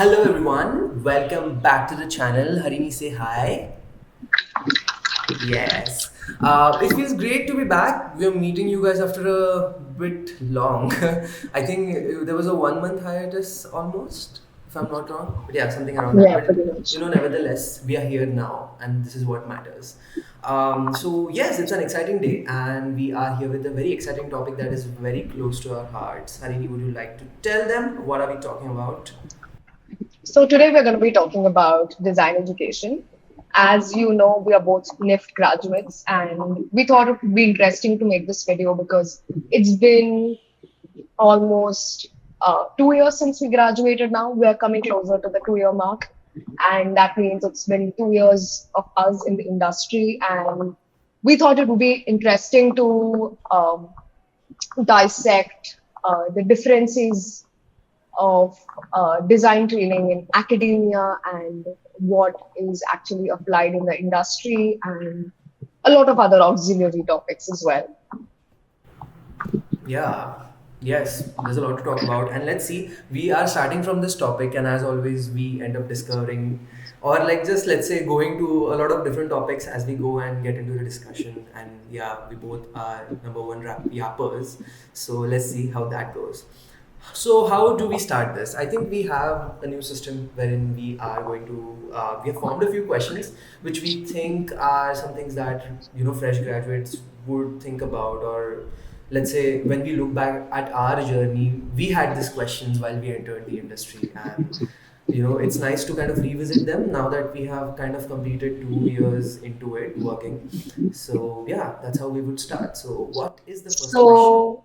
Hello everyone, welcome back to the channel. Harini, say hi. Yes. It feels great to be back. We're meeting you guys after a bit long. I think there was a 1 month hiatus almost, if I'm not wrong. But yeah, something around that. Yeah, But pretty much. nevertheless, we are here now, and this is what matters. So yes, it's an exciting day, and we are here with a very exciting topic that is very close to our hearts. Harini, would you like to tell them what are we talking about? So today we're going to be talking about design education. As you know, we are both NIFT graduates, and we thought it would be interesting to make this video because it's been almost 2 years since we graduated now. We are coming closer to the 2 year mark, and that means it's been 2 years of us in the industry. And we thought it would be interesting to dissect the differences of design training in academia and what is actually applied in the industry and a lot of other auxiliary topics as well. Yeah, yes, there's a lot to talk about. And let's see, we are starting from this topic, and as always, we end up discovering, or like just let's say, going to a lot of different topics as we go and get into the discussion. And yeah, we both are number one yappers. So let's see how that goes. So how do we start this? I think we have a new system wherein we are going to we have formed a few questions which we think are some things that fresh graduates would think about, or let's say when we look back at our journey, we had these questions while we entered the industry, and it's nice to kind of revisit them now that we have kind of completed 2 years into it working. So yeah, that's how we would start. So what is the first question? So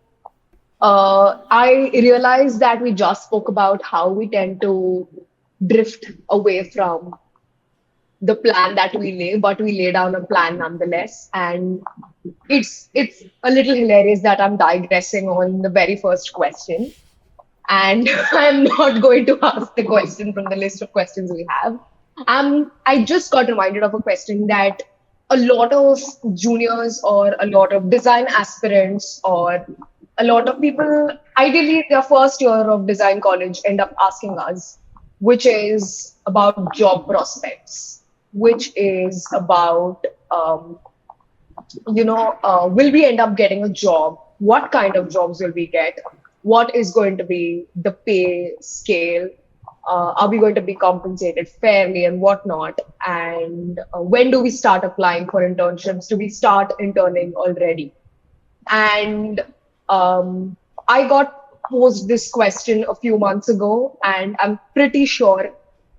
I realized that we just spoke about how we tend to drift away from the plan that we lay, but we lay down a plan nonetheless. And it's a little hilarious that I'm digressing on the very first question. And I'm not going to ask the question from the list of questions we have. I just got reminded of a question that a lot of juniors or a lot of design aspirants or a lot of people, ideally their first year of design college, end up asking us, which is about job prospects, which is about will we end up getting a job? What kind of jobs will we get? What is going to be the pay scale? Are we going to be compensated fairly and whatnot? And when do we start applying for internships? Do we start interning already? And I got posed this question a few months ago, and I'm pretty sure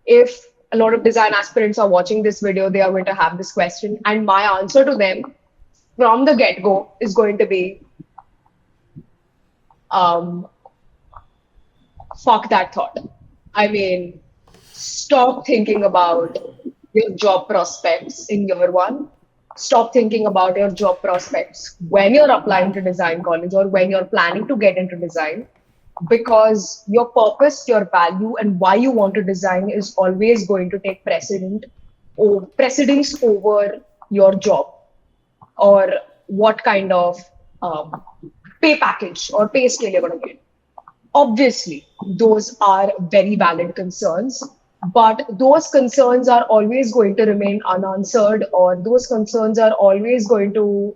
if a lot of design aspirants are watching this video, they are going to have this question. And my answer to them from the get go is going to be um, fuck that thought. I mean, stop thinking about your job prospects in year one. Stop thinking about your job prospects when you're applying to design college or when you're planning to get into design, because your purpose, your value, and why you want to design is always going to take precedence over your job or what kind of um, pay package or pay scale you're going to get. Obviously, those are very valid concerns, but those concerns are always going to remain unanswered, or those concerns are always going to,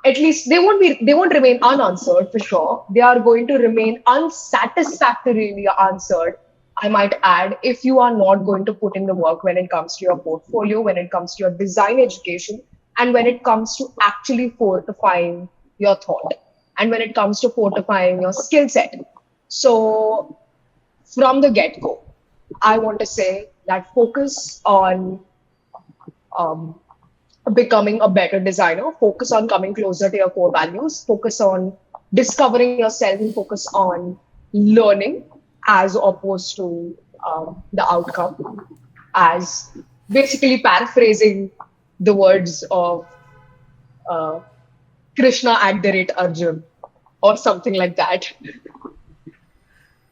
at least they won't remain unanswered for sure. They are going to remain unsatisfactorily answered, I might add, if you are not going to put in the work when it comes to your portfolio, when it comes to your design education, and when it comes to actually fortifying your thought, and when it comes to fortifying your skill set. So, from the get go, I want to say that focus on um, becoming a better designer, focus on coming closer to your core values, focus on discovering yourself, and focus on learning as opposed to the outcome, as basically paraphrasing the words of uh, Krishna at the rate Arjun or something like that.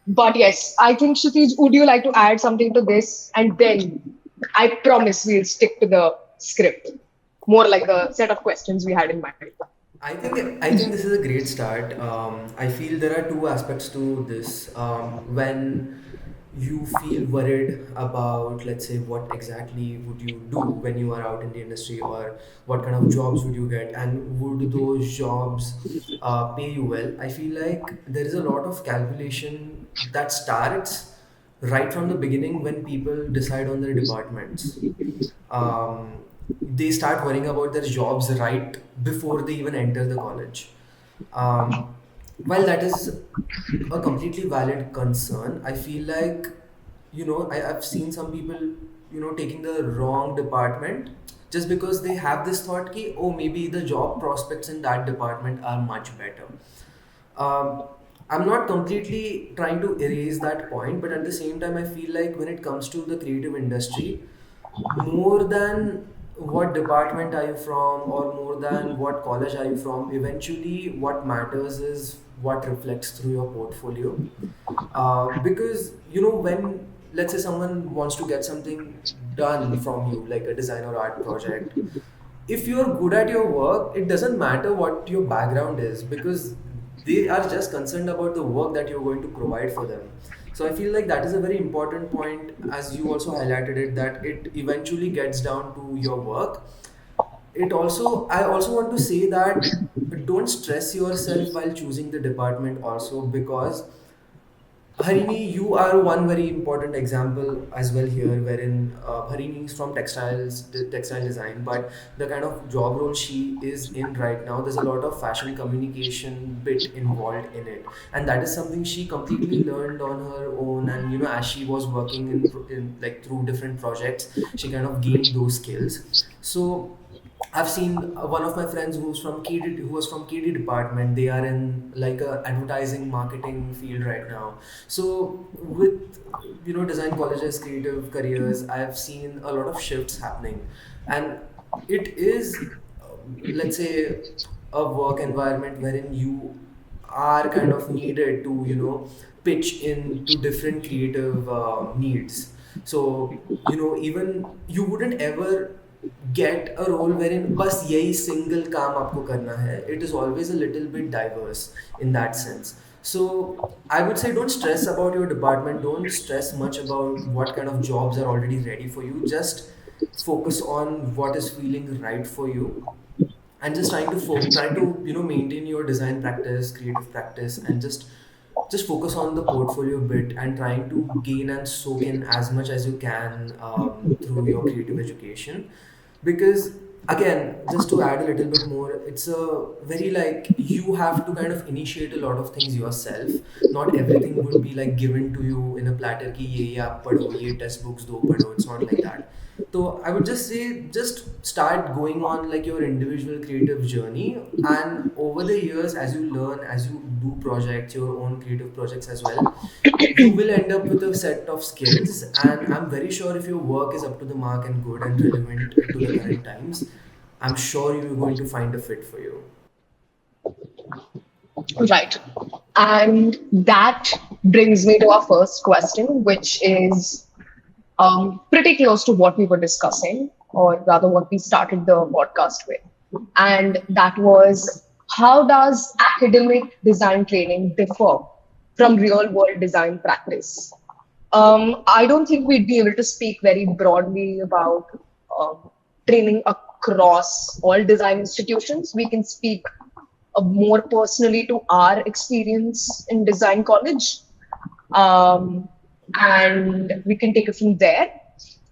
But yes, I think Kshitij, would you like to add something to this? And then I promise we'll stick to the script, more like the set of questions we had in mind. I think this is a great start. I feel there are two aspects to this. When you feel worried about, let's say, what exactly would you do when you are out in the industry, or what kind of jobs would you get, and would those jobs pay you well. I feel like there is a lot of calculation that starts right from the beginning when people decide on their departments. um, they start worrying about their jobs right before they even enter the college. um, while that is a completely valid concern, I feel like, I've seen some people, taking the wrong department just because they have this thought ki, oh, maybe the job prospects in that department are much better. um, I'm not completely trying to erase that point, but at the same time, I feel like when it comes to the creative industry, more than what department are you from, or more than what college are you from, eventually what matters is what reflects through your portfolio. Because, when, let's say, someone wants to get something done from you, like a design or art project, if you're good at your work, it doesn't matter what your background is, because they are just concerned about the work that you're going to provide for them. So I feel like that is a very important point, as you also highlighted it, that it eventually gets down to your work. I also want to say that don't stress yourself while choosing the department also, because Harini, you are one very important example as well here, wherein Harini is from textile design, but the kind of job role she is in right now, there's a lot of fashion communication bit involved in it, and that is something she completely learned on her own. And as she was working in like through different projects, she kind of gained those skills. So I've seen one of my friends who was from KD department. They are in like a advertising marketing field right now. So with design colleges, creative careers, I've seen a lot of shifts happening, and it is, let's say, a work environment wherein you are kind of needed to pitch in to different creative needs. So even you wouldn't ever get a role wherein बस यही single काम आपको करना है. It is always a little bit diverse in that sense. So I would say don't stress about your department. Don't stress much about what kind of jobs are already ready for you. Just focus on what is feeling right for you, and just try to maintain your design practice, creative practice, and just focus on the portfolio bit, and trying to gain and soak in as much as you can through your creative education. Because again, just to add a little bit more, it's a very, like, you have to kind of initiate a lot of things yourself. Not everything would be like given to you in a platter ki ye aap padho, ye test books do padho. It's not like that. So I would just say, just start going on like your individual creative journey, and over the years, as you learn, as you do projects, your own creative projects as well, you will end up with a set of skills. And I'm very sure if your work is up to the mark and good and relevant to the current times, I'm sure you're going to find a fit for you. Right. And that brings me to our first question, which is pretty close to what we were discussing, or rather, what we started the podcast with. And that was, how does academic design training differ from real world design practice? I don't think we'd be able to speak very broadly about training across all design institutions. We can speak more personally to our experience in design college, um, and we can take it from there.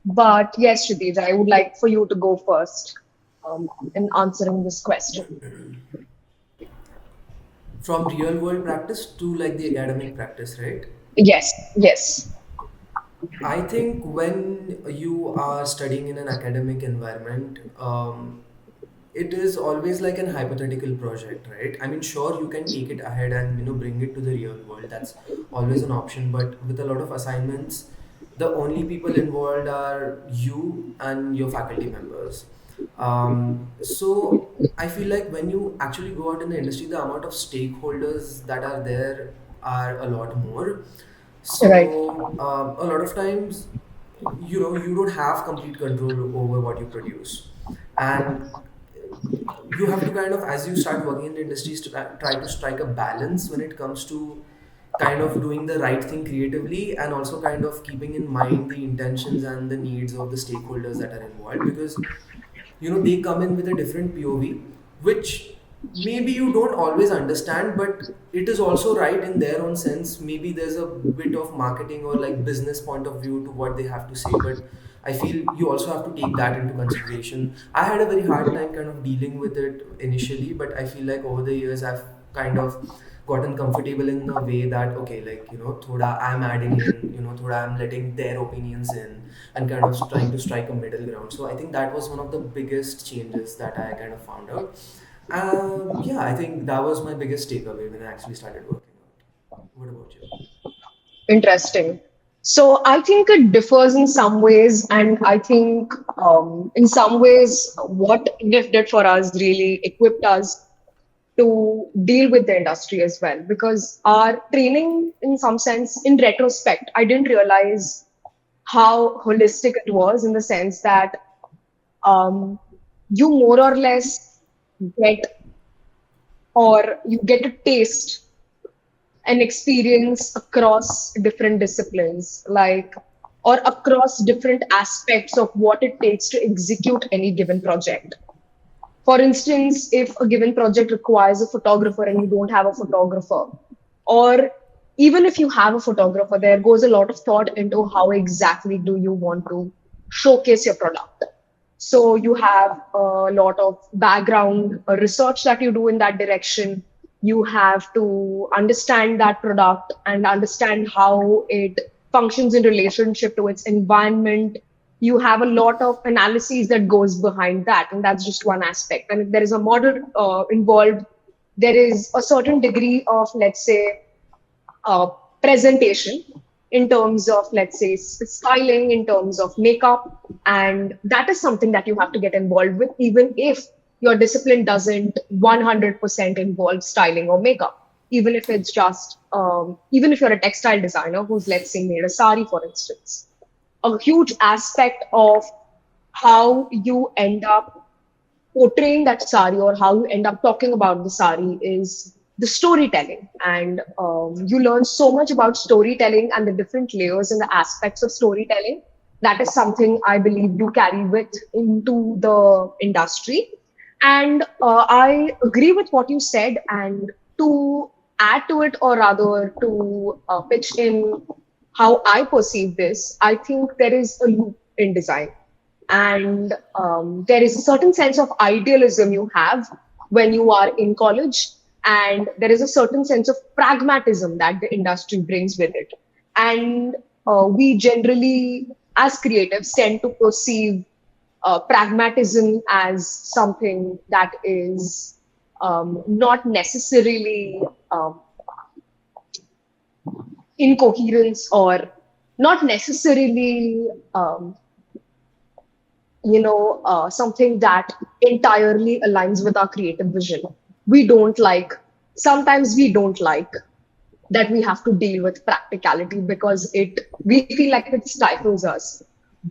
But yes, Shruti, I would like for you to go first in answering this question. From real world practice to like the academic practice, right? Yes, yes, I think when you are studying in an academic environment, it is always like an hypothetical project, right? I mean, sure, you can take it ahead and bring it to the real world. That's always an option. But with a lot of assignments, the only people involved are you and your faculty members. So I feel like when you actually go out in the industry, the amount of stakeholders that are there are a lot more. right, So a lot of times, you don't have complete control over what you produce, and you have to kind of, as you start working in the industry, try to strike a balance when it comes to kind of doing the right thing creatively, and also kind of keeping in mind the intentions and the needs of the stakeholders that are involved, because they come in with a different POV, which maybe you don't always understand, but it is also right in their own sense. Maybe there's a bit of marketing or like business point of view to what they have to say, but I feel you also have to take that into consideration. I had a very hard time kind of dealing with it initially, but I feel like over the years I've kind of gotten comfortable in a way that okay, like thoda I'm adding in, thoda I'm letting their opinions in, and kind of trying to strike a middle ground. So I think that was one of the biggest changes that I kind of found out. Yeah, I think that was my biggest takeaway when I actually started working out. What about you? Interesting. So I think it differs in some ways, and I think in some ways, what GIF did for us really equipped us to deal with the industry as well. Because our training, in some sense, in retrospect, I didn't realize how holistic it was in the sense that um, you more or less get you get a taste and experience across different disciplines, like, or across different aspects of what it takes to execute any given project. For instance, if a given project requires a photographer and you don't have a photographer, or even if you have a photographer, there goes a lot of thought into how exactly do you want to showcase your product. So you have a lot of background research that you do in that direction. You have to understand that product and understand how it functions in relationship to its environment. You have a lot of analyses that goes behind that, and that's just one aspect. And if there is a model involved, there is a certain degree of, let's say, uh, presentation in terms of, let's say, styling, in terms of makeup. And that is something that you have to get involved with, even if your discipline doesn't 100% involve styling or makeup. Even if it's just, even if you're a textile designer who's, let's say, made a sari, for instance, a huge aspect of how you end up portraying that sari or how you end up talking about the sari is the storytelling. And you learn so much about storytelling and the different layers and the aspects of storytelling. That is something I believe you carry with into the industry. And I agree with what you said. And to add to it, or rather to pitch in how I perceive this, I think there is a loop in design. And there is a certain sense of idealism you have when you are in college. And there is a certain sense of pragmatism that the industry brings with it. And we generally, as creatives, tend to perceive pragmatism as something that is not necessarily incoherence, or not necessarily something that entirely aligns with our creative vision. We don't like, sometimes we don't like that we have to deal with practicality because we feel like it stifles us.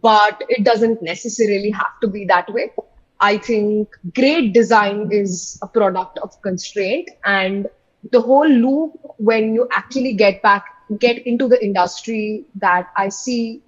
But it doesn't necessarily have to be that way. I think great design is a product of constraint, and the whole loop when you actually get into the industry that I see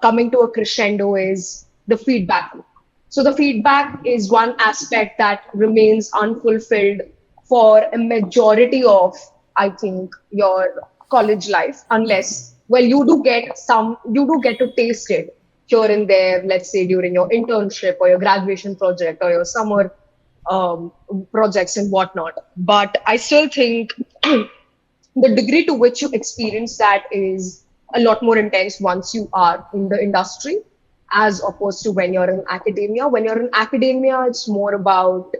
coming to a crescendo is the feedback loop. So the feedback is one aspect that remains unfulfilled for a majority of, I think, your college life, unless, well, you do get to taste it here and there, let's say during your internship or your graduation project or your summer um, projects and whatnot. But I still think the degree to which you experience that is a lot more intense once you are in the industry as opposed to when you're in academia. When you're in academia, it's more about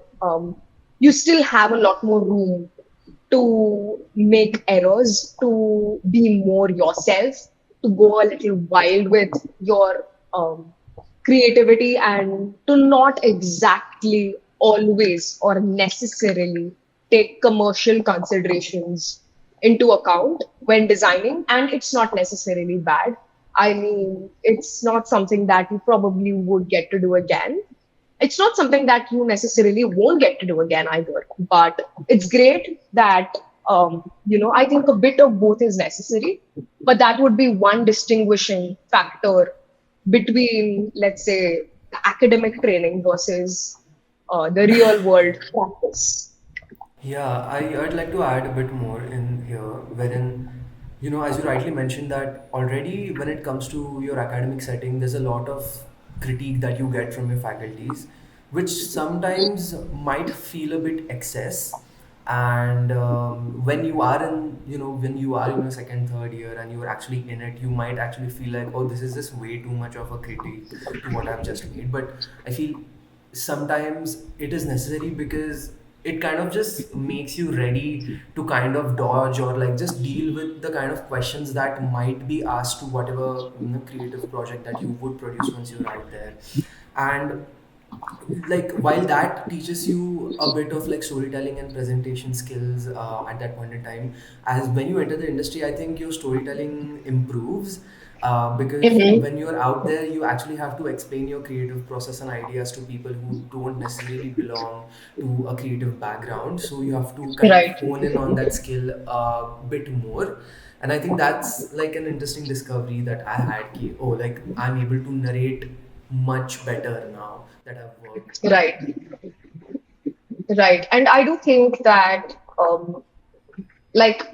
you still have a lot more room to make errors, to be more yourself, to go a little wild with your creativity, and to not exactly always or necessarily take commercial considerations into account when designing. And it's not necessarily bad. I mean, it's not something that you probably would get to do again. It's not something that you necessarily won't get to do again either. But it's great that I think a bit of both is necessary, but that would be one distinguishing factor between, let's say, the academic training versus the real world practice. Yeah, I'd like to add a bit more in here, wherein, as you rightly mentioned, that already when it comes to your academic setting, there's a lot of critique that you get from your faculties, which sometimes might feel a bit excess. And when you are in your second, third year and you're actually in it, you might actually feel like, oh, this is just way too much of a critique to what I've just made. But I feel sometimes it is necessary because it kind of just makes you ready to kind of dodge or like just deal with the kind of questions that might be asked to whatever creative project that you would produce once you're out there. And like while that teaches you a bit of like storytelling and presentation skills at that point in time, as when you enter the industry, I think your storytelling improves, because Hmm. when you're out there you actually have to explain your creative process and ideas to people who don't necessarily belong to a creative background, so you have to kind of Right. hone in on that skill a bit more. And I think that's like an interesting discovery that I had ki, oh, like I'm able to narrate much better now that I've worked. Right. Right. And I do think that, like,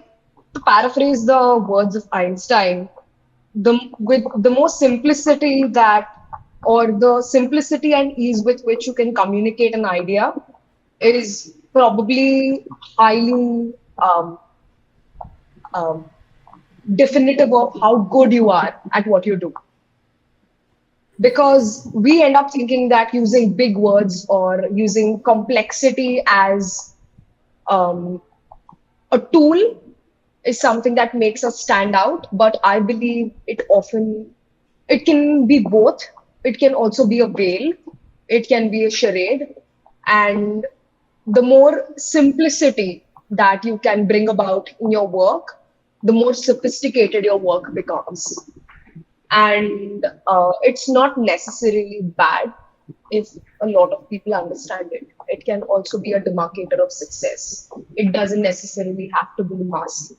to paraphrase the words of Einstein, with the more simplicity that, or the simplicity and ease with which you can communicate an idea is probably highly um, definitive of how good you are at what you do. Because we end up thinking that using big words or using complexity as um, a tool is something that makes us stand out. But I believe it can be both. It can also be a veil. It can be a charade. And the more simplicity that you can bring about in your work, the more sophisticated your work becomes. And it's not necessarily bad if a lot of people understand it. It can also be a demarcator of success. It doesn't necessarily have to be massive.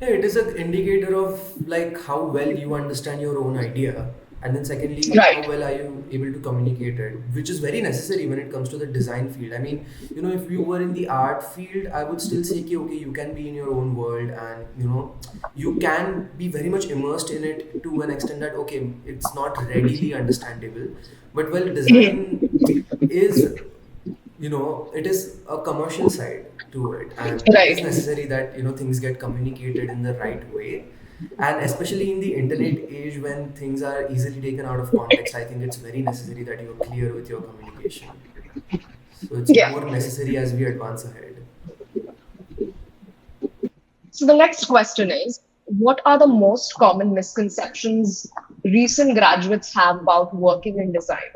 Yeah, it is an indicator of like how well you understand your own idea, and then secondly, how Right. well are you able to communicate it, which is very necessary when it comes to the design field. I mean, if you were in the art field, I would still say, ki, okay, you can be in your own world, and you can be very much immersed in it to an extent that okay, it's not readily understandable, but well, design is it is a commercial side to it, and it is Right. necessary that things get communicated in the right way. And especially in the internet age when things are easily taken out of context, I think it's very necessary that you're clear with your communication. So it's Yeah. more necessary as we advance ahead. So the next question is, what are the most common misconceptions recent graduates have about working in design?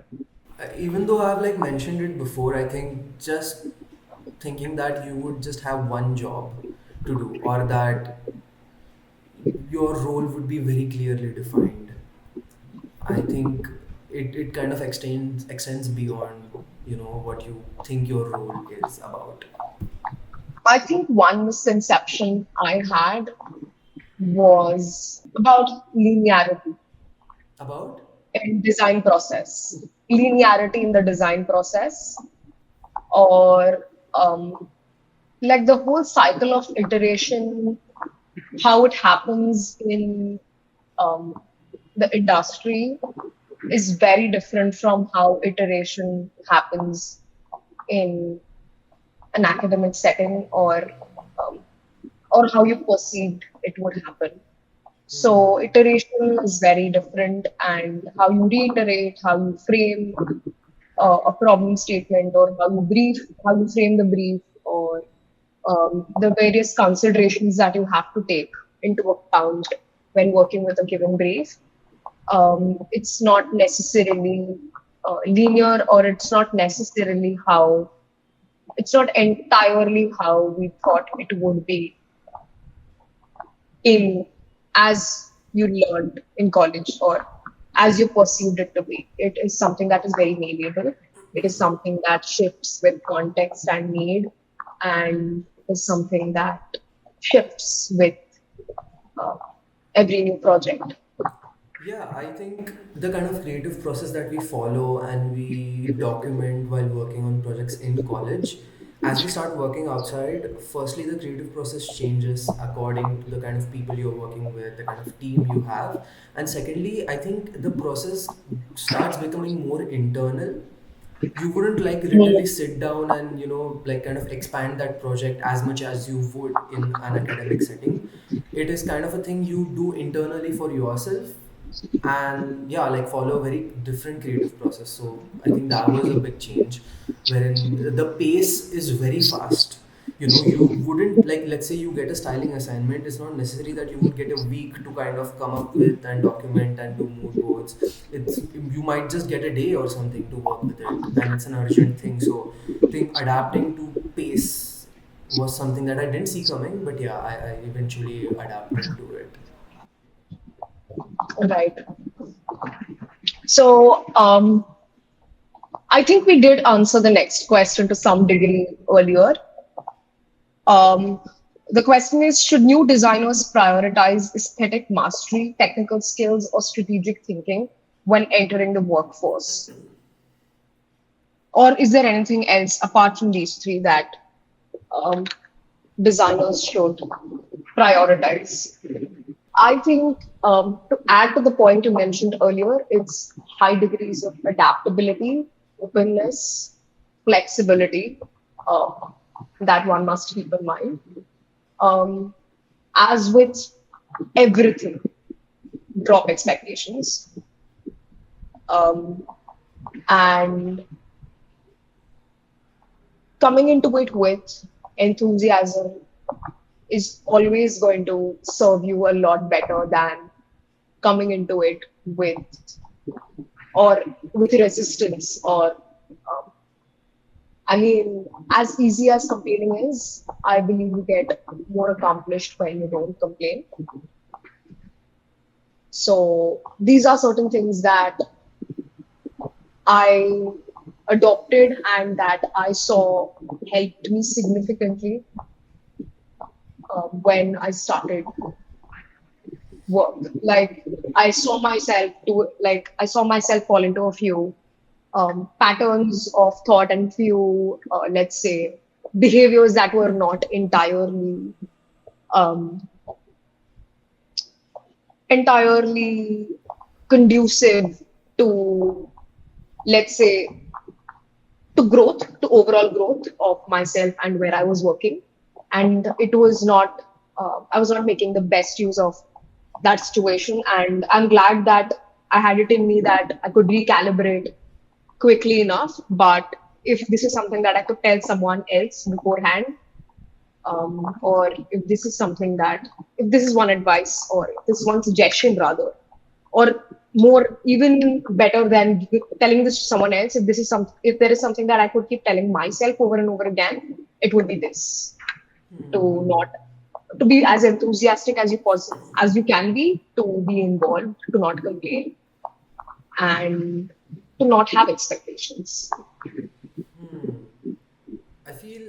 Even though I've like mentioned it before, I think just thinking that you would just have one job to do, or that your role would be very clearly defined. I think it kind of extends beyond what you think your role is about. I think one misconception I had was about linearity About? in design process. Linearity in the design process, or like the whole cycle of iteration, how it happens in um, the industry is very different from how iteration happens in an academic setting, um, or how you perceived it would happen. So iteration is very different, and how you reiterate, how you frame a problem statement, or how you frame the brief, or the various considerations that you have to take into account when working with a given brief. It's not necessarily linear, or it's not entirely how we thought it would be in as you learned in college, or as you perceived it to be. It is something that is very malleable. It is something that shifts with context and need, and is something that shifts with uh, every new project. Yeah, I think the kind of creative process that we follow and we document while working on projects in college, as we start working outside, firstly, the creative process changes according to the kind of people you're working with, the kind of team you have. And secondly, I think the process starts becoming more internal. You wouldn't like literally Hmm. sit down and like kind of expand that project as much as you would in an academic setting. It is kind of a thing you do internally for yourself, and yeah, like follow a very different creative process. So I think that was a big change, wherein the pace is very fast. You wouldn't like, let's say you get a styling assignment, it's not necessary that you would get a week to kind of come up with and document and do mood boards. It's, you might just get a day or something to work with it, and it's an urgent thing. So I think adapting to pace was something that I didn't see coming, but yeah, I eventually adapted to it. Right. So, I think we did answer the next question to some degree earlier. Um, the question is, should new designers prioritize aesthetic mastery, technical skills, or strategic thinking when entering the workforce? Or is there anything else apart from these three that um, designers should prioritize? I think to add to the point you mentioned earlier, it's high degrees of adaptability, openness, flexibility uh, that one must keep in mind. Um, as with everything, drop expectations. Um, and coming into it with enthusiasm is always going to serve you a lot better than coming into it with or with resistance or I mean, as easy as complaining is, I believe you get more accomplished when you don't complain. So these are certain things that I adopted and that I saw helped me significantly when I started work. Like I saw myself fall into a few patterns of thought and few, let's say, behaviors that were not um, entirely conducive to, let's say, to growth, to overall growth of myself and where I was working. And it was not, I was not making the best use of that situation. And I'm glad that I had it in me that I could recalibrate quickly enough. But if this is something that I could tell someone else beforehand, or if this is something that, if this is one advice or if this is one suggestion rather, or more even better than telling this to someone else, if there is something that I could keep telling myself over and over again, it would be this: to not to be as enthusiastic as as you can be, to be involved, to not complain, and to not have expectations. I feel,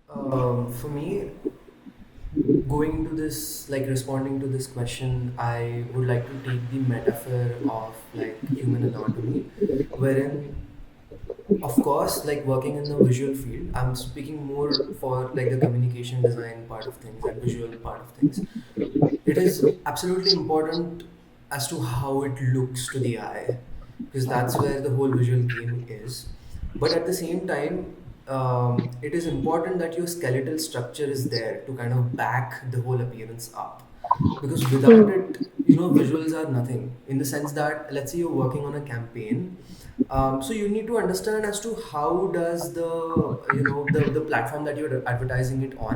for me, going to this, like responding to this question, I would like to take the metaphor of like human anatomy, wherein, of course, like working in the visual field, I'm speaking more for like the communication design part of things and visual part of things. It is absolutely important as to how it looks to the eye, because that's where the whole visual game is. But at the same time, it is important that your skeletal structure is there to kind of back the whole appearance up, because without it, visuals are nothing, in the sense that, let's say you're working on a campaign. So you need to understand as to how does the platform that you're advertising it on,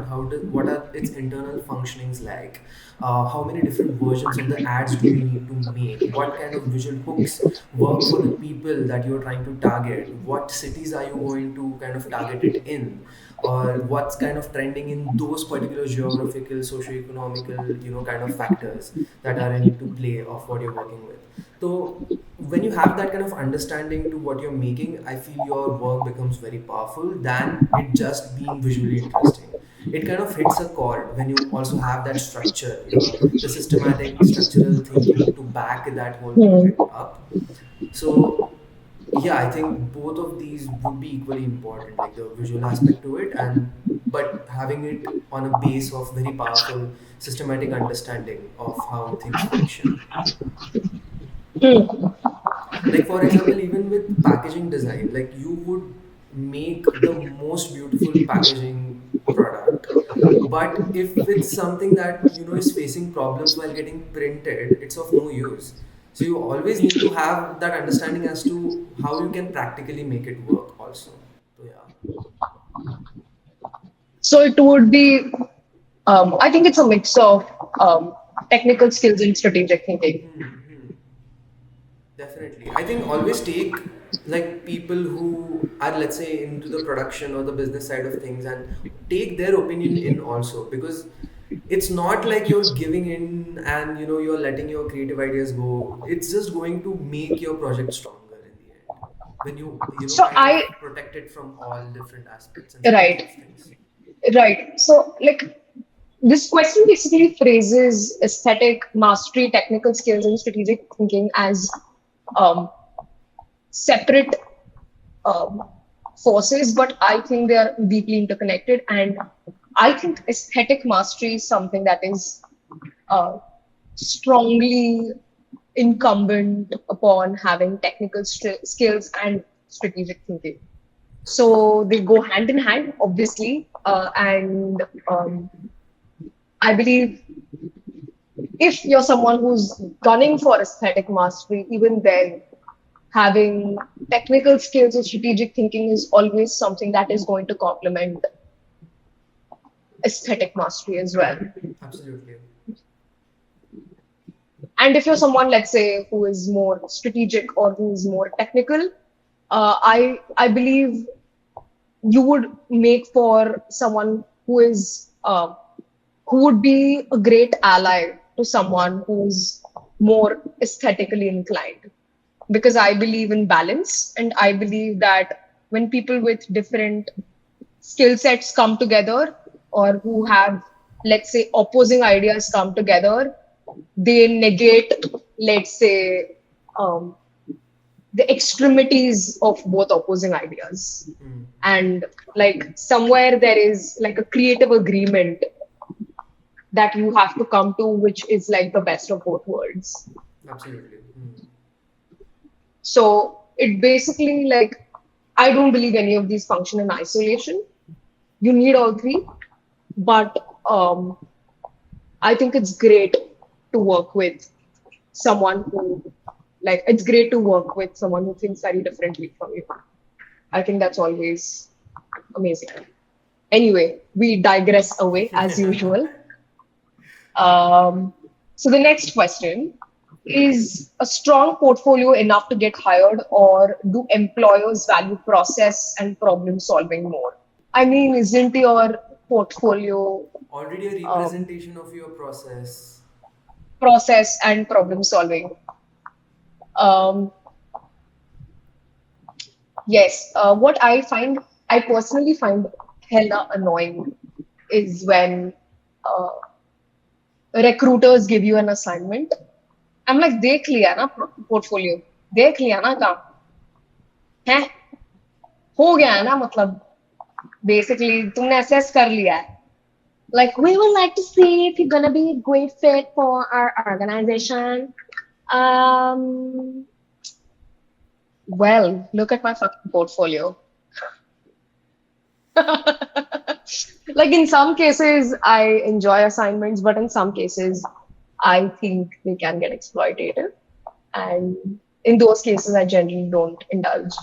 what are its internal functionings like, how many different versions of the ads do you need to make, what kind of visual hooks work for the people that you're trying to target, what cities are you going to kind of target it in, or what's kind of trending in those particular geographical, socio-economical, kind of factors that are into play of what you're working with. So when you have that kind of understanding to what you're making, I feel your work becomes very powerful than it just being visually interesting. it kind of hits a chord when you also have that structure, the systematic structural thinking to back that whole project Hmm. up. So yeah, I think both of these would be equally important, like the visual aspect to it, and but having it on a base of very powerful systematic understanding of how things function. Hmm. Like for example, even with packaging design, like you would make the most beautiful packaging product, but if it's something that is facing problems while getting printed, it's of no use. So you always need to have that understanding as to how you can practically make it work also. So yeah. So it would be, I think it's a mix of um, technical skills and strategic thinking. Definitely. I think always take like people who are, let's say, into the production or the business side of things, and take their opinion in also, because it's not like you're giving in and you're letting your creative ideas go. It's just going to make your project stronger in the end when you So kind of I, protect it from all different aspects and sides right, of things. right. So like this question basically phrases aesthetic mastery, technical skills, and strategic thinking as um, separate um, forces, but I think they are deeply interconnected. And I think aesthetic mastery is something that is uh, strongly incumbent upon having technical skills and strategic thinking. So they go hand in hand, obviously. And I believe if you're someone who's gunning for aesthetic mastery, even then, having technical skills or strategic thinking is always something that is going to complement aesthetic mastery as well. Absolutely. And if you're someone, let's say, who is more strategic or who is more technical, I believe you would make for someone who would be a great ally to someone who's more aesthetically inclined, because I believe in balance, and I believe that when people with different skill sets come together, or who have, let's say, opposing ideas come together, they negate, let's say, um, the extremities of both opposing ideas. Hmm. And like somewhere there is like a creative agreement that you have to come to, which is like the best of both worlds. Absolutely. Hmm. So it basically like, I don't believe any of these function in isolation. You need all three, but I think it's great to work with someone who, like, it's great to work with someone who thinks very differently from you. I think that's always amazing. Anyway, we digress away as usual. Um, so the next question is a strong portfolio enough to get hired, or do employers value process and problem solving more? I mean, isn't your portfolio Already a um, representation of your process. process and problem solving? Um, yes. What I personally find hella annoying is when uh, recruiters give you an assignment. I'm like, देख लिया ना portfolio, देख लिया ना काम है, हो गया है ना, मतलब basically तुमने assess कर लिया है. Like, we would like to see if you're gonna be a great fit for our organization. Um, well, look at my fucking portfolio. Like in some cases, I enjoy assignments, but in some cases, I think they can get exploitative. And in those cases, I generally don't indulge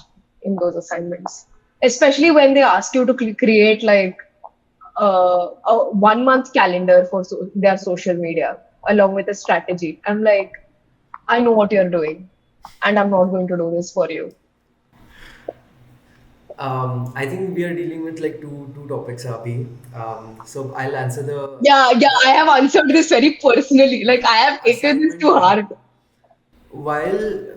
in those assignments, especially when they ask you to create like a 1 month calendar for their social media along with a strategy. I'm like, I know what you're doing, and I'm not going to do this for you. I think we are dealing with like two topics, Abhi. So I'll answer Yeah, yeah, I the have answered this very personally. Like, I have taken this assignment to one. heart. While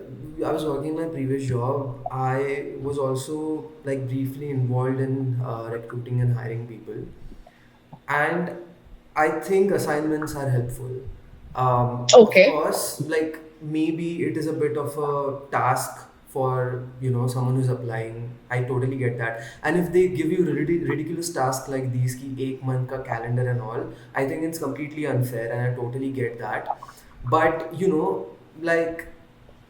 I was working my previous job, I was also like briefly involved in recruiting and hiring people. And I think assignments are helpful. Of Okay. course, like maybe it is a bit of a task for someone who's applying. I totally get that. And if they give you ridiculous tasks like these ki ek month ka calendar and all, I think it's completely unfair, and I totally get that. But like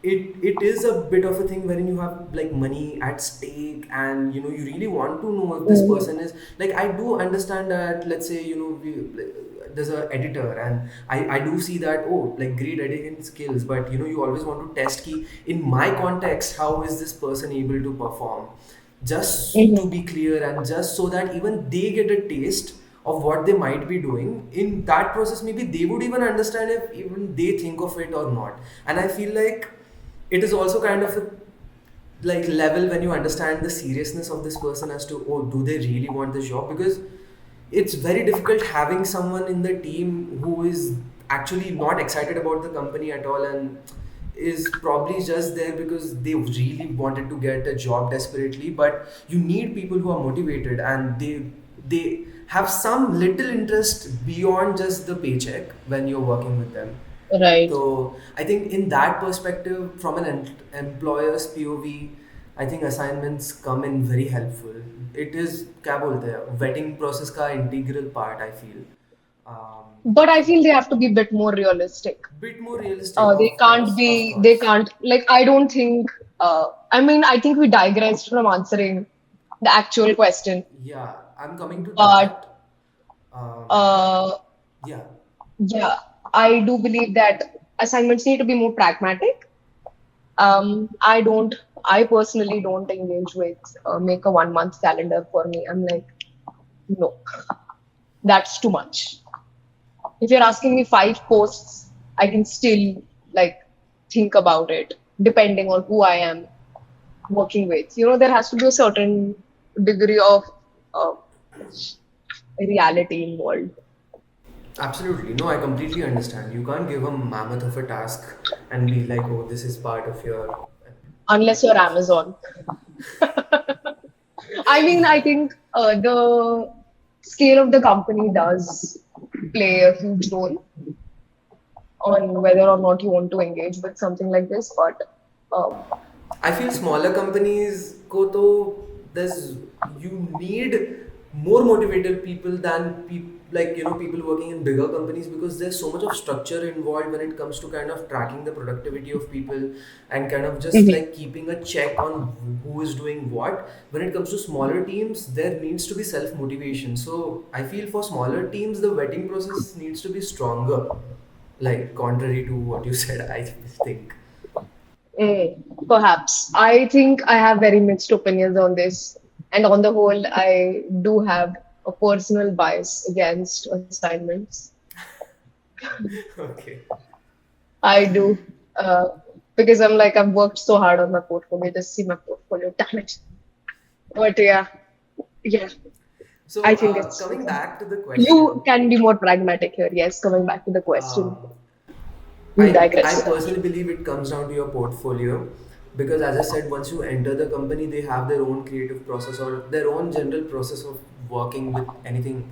it is a bit of a thing wherein you have like money at stake, and you really want to know if this Mhm. person is like. I do understand that, let's say, there's a editor, and I do see that, oh, like great editing skills, but you always want to test key in my context, how is this person able to perform, just to be Mhm. clear, and just so that even they get a taste of what they might be doing in that process. Maybe they would even understand if even they think of it or not. And I feel like it is also kind of a like level when you understand the seriousness of this person as to, oh, do they really want this job? Because it's very difficult having someone in the team who is actually not excited about the company at all, and is probably just there because they really wanted to get a job desperately. But you need people who are motivated, and they have some little interest beyond just the paycheck when you're working with them. Right. So I think in that perspective, from an employer's POV, I think assignments come in very helpful. It is क्या बोलते हैं, vetting process का integral part, I feel. But I So feel they have to be a bit more realistic. bit more realistic, They of can't course, of be, they course. can't, like, I don't think, I mean, I think we digressed from answering the actual question, Yeah, I'm coming to but that. Um, uh, yeah, yeah, I do believe that assignments need to be more pragmatic. I don't, I personally don't engage with make a 1 month calendar for me. I'm like, no, that's too much. If you're asking me 5 posts, I can still like think about it depending on who I am working with. There has to be a certain degree of uh, reality involved, absolutely. No, I completely understand. You can't give a mammoth of a task and be like, oh, this is part of your unless like you're process. Amazon. I mean, I Yeah. think the scale of the company does play a huge role on whether or not you want to engage with something like this. But um, I feel smaller companies को तो there's you need more motivated people than like people working in bigger companies, because there's so much of structure involved when it comes to kind of tracking the productivity of people, and kind of just mhm. like keeping a check on who is doing what. When it comes to smaller teams, there needs to be self motivation. So I feel for smaller teams the vetting process needs to be stronger, like contrary to what you said, I think. Perhaps. I think I have very mixed opinions on this. And on the whole, I do have a personal bias against assignments. Okay. I do. Because I'm like, I've worked so hard on my portfolio. Just see my portfolio, damn it. But yeah, I So, think it's coming back to the you question, can be more pragmatic here. Yes, coming back to the question, um, we I digress. personally believe it comes down to your portfolio, because, as I said, once you enter the company, they have their own creative process or their own general process of working with anything.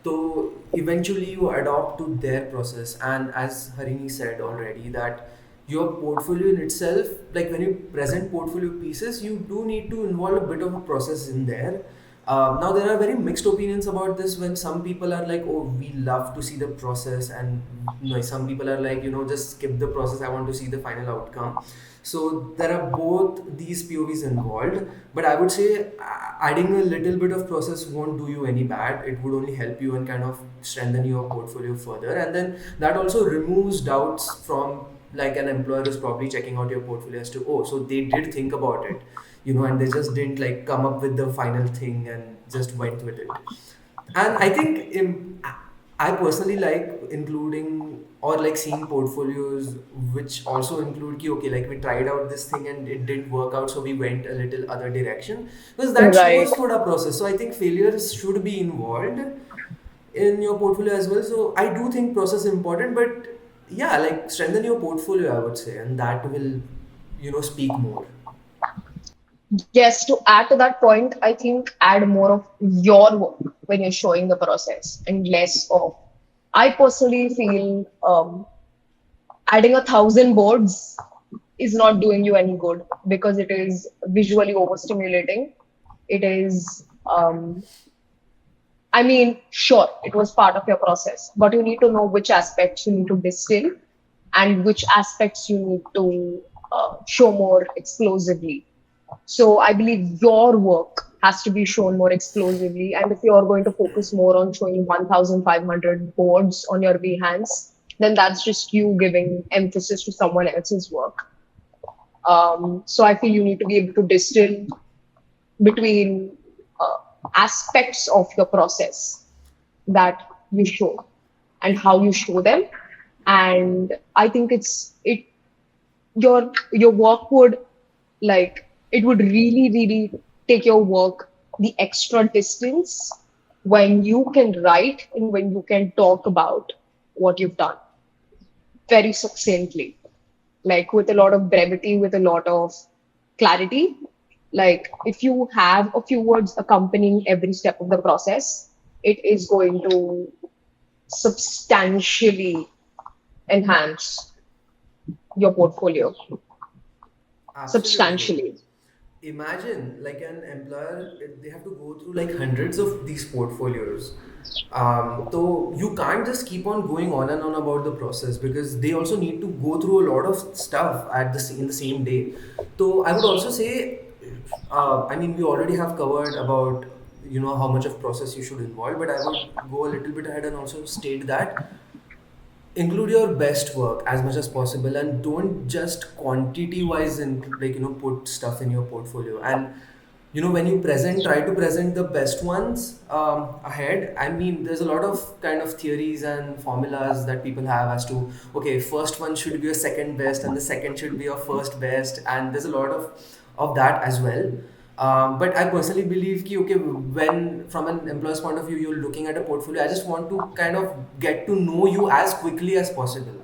So, eventually, you adopt to their process. And as Harini said already, that your portfolio in itself, like when you present portfolio pieces, you do need to involve a bit of a process in there. Now there are very mixed opinions about this. When some people are like, "Oh, we love to see the process," and some people are like, "Just skip the process. I want to see the final outcome." So there are both these POVs involved. But I would say adding a little bit of process won't do you any bad. It would only help you and kind of strengthen your portfolio further. And then that also removes doubts from, like, an employer is probably checking out your portfolio as to, oh, so they did think about it, and they just didn't like come up with the final thing and just went with it. And I think I personally like including or like seeing portfolios which also include ki, okay, like we tried out this thing and it didn't work out, so we went a little other direction, because that Right. shows thoda process. So I think failures should be involved in your portfolio as well. So I do think process is important, but yeah, like strengthen your portfolio, I would say, and that will speak more. Yes, to add to that point, I think add more of your work when you're showing the process and less of. I personally feel adding 1,000 boards is not doing you any good because it is visually overstimulating. It is, I mean, sure, it was part of your process, but you need to know which aspects you need to distill and which aspects you need to show more explosively. So I believe your work has to be shown more explosively. And if you're going to focus more on showing 1,500 boards on your Behance, then that's just you giving emphasis to someone else's work. So I feel you need to be able to distill between aspects of your process that you show and how you show them. And I think your work would like it would really take your work the extra distance when you can write and when you can talk about what you've done very succinctly, like with a lot of brevity, with a lot of clarity. Like if you have a few words accompanying every step of the process, it is going to substantially enhance your portfolio. Absolutely. Substantially. Imagine like an employer, they have to go through like hundreds of these portfolios. So you can't just keep on going on and on about the process because they also need to go through a lot of stuff in the same day. So I would also say, I mean, we already have covered about how much of process you should involve, but I would go a little bit ahead and also state that include your best work as much as possible and don't just quantity wise put stuff in your portfolio. And when you present, try to present the best ones ahead. I mean, there's a lot of kind of theories and formulas that people have as to, okay, first one should be your second best and the second should be your first best, and there's a lot of that as well. But I personally believe ki, okay, when from an employer's point of view, you're looking at a portfolio, I just want to kind of get to know you as quickly as possible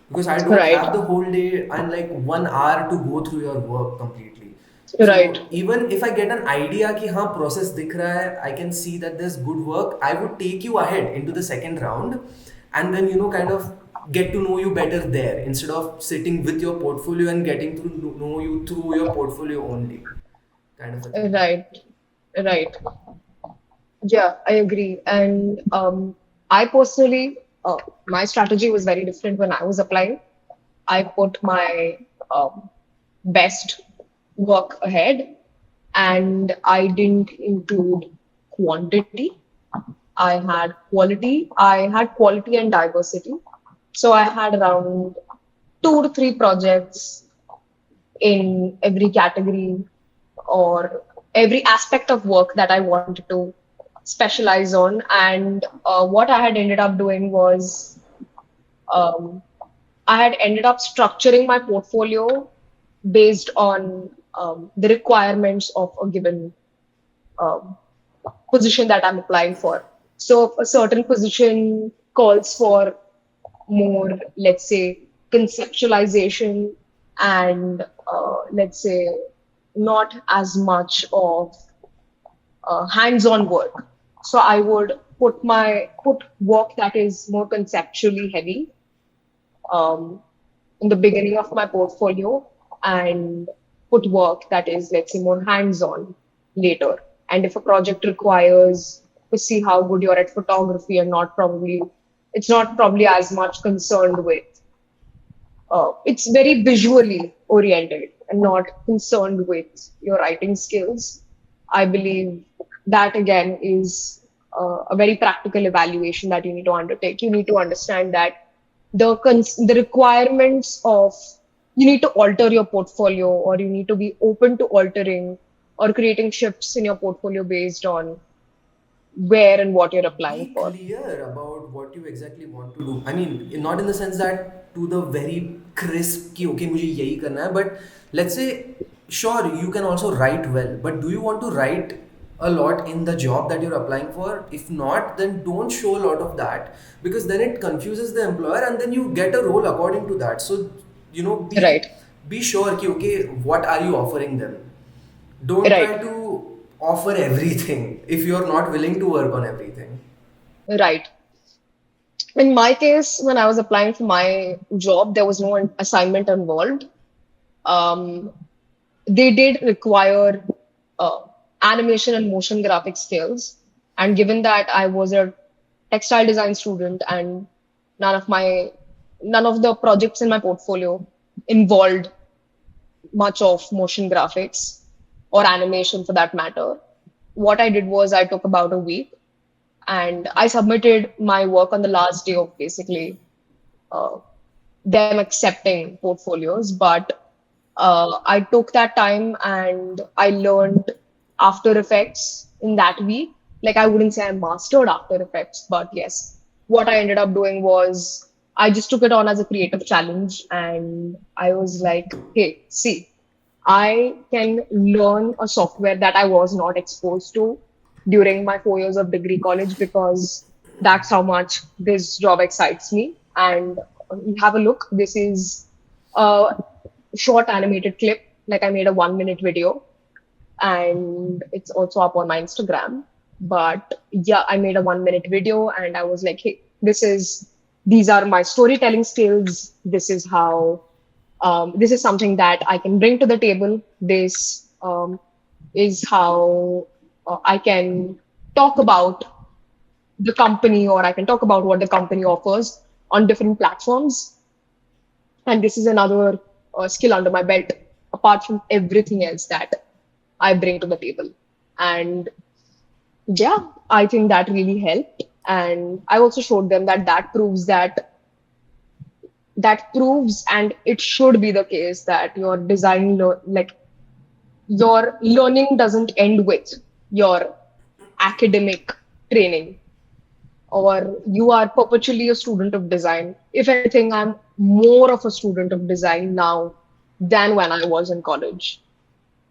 because I don't Right. have the whole day and like 1 hour to go through your work completely. Right. So even if I get an idea कि हाँ process दिख रहा है, I can see that there's good work, I would take you ahead into the second round, and then kind of get to know you better there instead of sitting with your portfolio and getting to know you through your portfolio only, kind of a thing. Right. Right. Yeah, I agree. And I personally, my strategy was very different when I was applying. I put my best work ahead and I didn't include quantity. I had quality and diversity. So I had around 2 to 3 projects in every category or every aspect of work that I wanted to specialize on. And what I had ended up doing was um, I had ended up structuring my portfolio based on the requirements of a given um, position that I'm applying for. So if a certain position calls for more, let's say, conceptualization and let's say not as much of hands-on work. So I would put work that is more conceptually heavy um, in the beginning of my portfolio and put work that is, let's say, more hands-on later. And if a project requires to see how good you're at photography and it's not probably as much concerned with, it's very visually oriented and not concerned with your writing skills. I believe that again is a very practical evaluation that you need to undertake. You need to understand that the requirements of you need to alter your portfolio or you need to be open to altering or creating shifts in your portfolio based on where and what you're applying Be for. clear about what you exactly want to do. I mean, not in the sense that to the very crisp कि okay मुझे यही करना है, but let's say sure you can also write well, but do you want to write a lot in the job that you're applying for? If not, then don't show a lot of that because then it confuses the employer and then you get a role according to that. So Right. be sure कि okay what are you offering them? Don't try Right, to offer everything if you're not willing to work on everything. right. In my case, when I was applying for my job, there was no assignment involved. Um, they did require uh, animation and motion graphic skills. And given that I was a textile design student and none of my none of the projects in my portfolio involved much of motion graphics or animation for that matter, what I did was I took about a week and I submitted my work on the last day of basically uh, them accepting portfolios. But I took that time and I learned After Effects in that week. Like, I wouldn't say I mastered After Effects, but yes, what I ended up doing was I just took it on as a creative challenge. And I was like, hey, see, I can learn a software that I was not exposed to during my 4 years of degree college because that's how much this job excites me. And have a look. This is a short animated clip. Like, I made a 1 minute video and it's also up on my Instagram. But yeah, I made a 1 minute video and I was like, hey, these are my storytelling skills. This is something that I can bring to the table. This is how I can talk about the company, or I can talk about what the company offers on different platforms. And this is another skill under my belt, apart from everything else that I bring to the table. And yeah, I think that really helped. And I also showed them that proves, and it should be the case, that your learning doesn't end with your academic training, or you are perpetually a student of design. If anything, I'm more of a student of design now than when I was in college.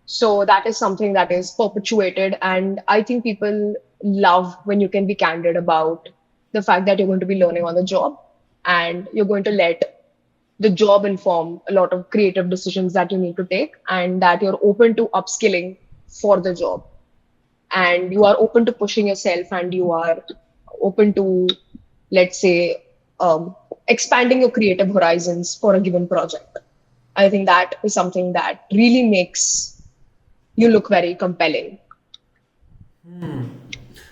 So that is something that is perpetuated. And I think people love when you can be candid about the fact that you're going to be learning on the job and you're going to let the job inform a lot of creative decisions that you need to take, and that you're open to upskilling for the job, and you are open to pushing yourself, and you are open to, let's say, expanding your creative horizons for a given project. I think that is something that really makes you look very compelling.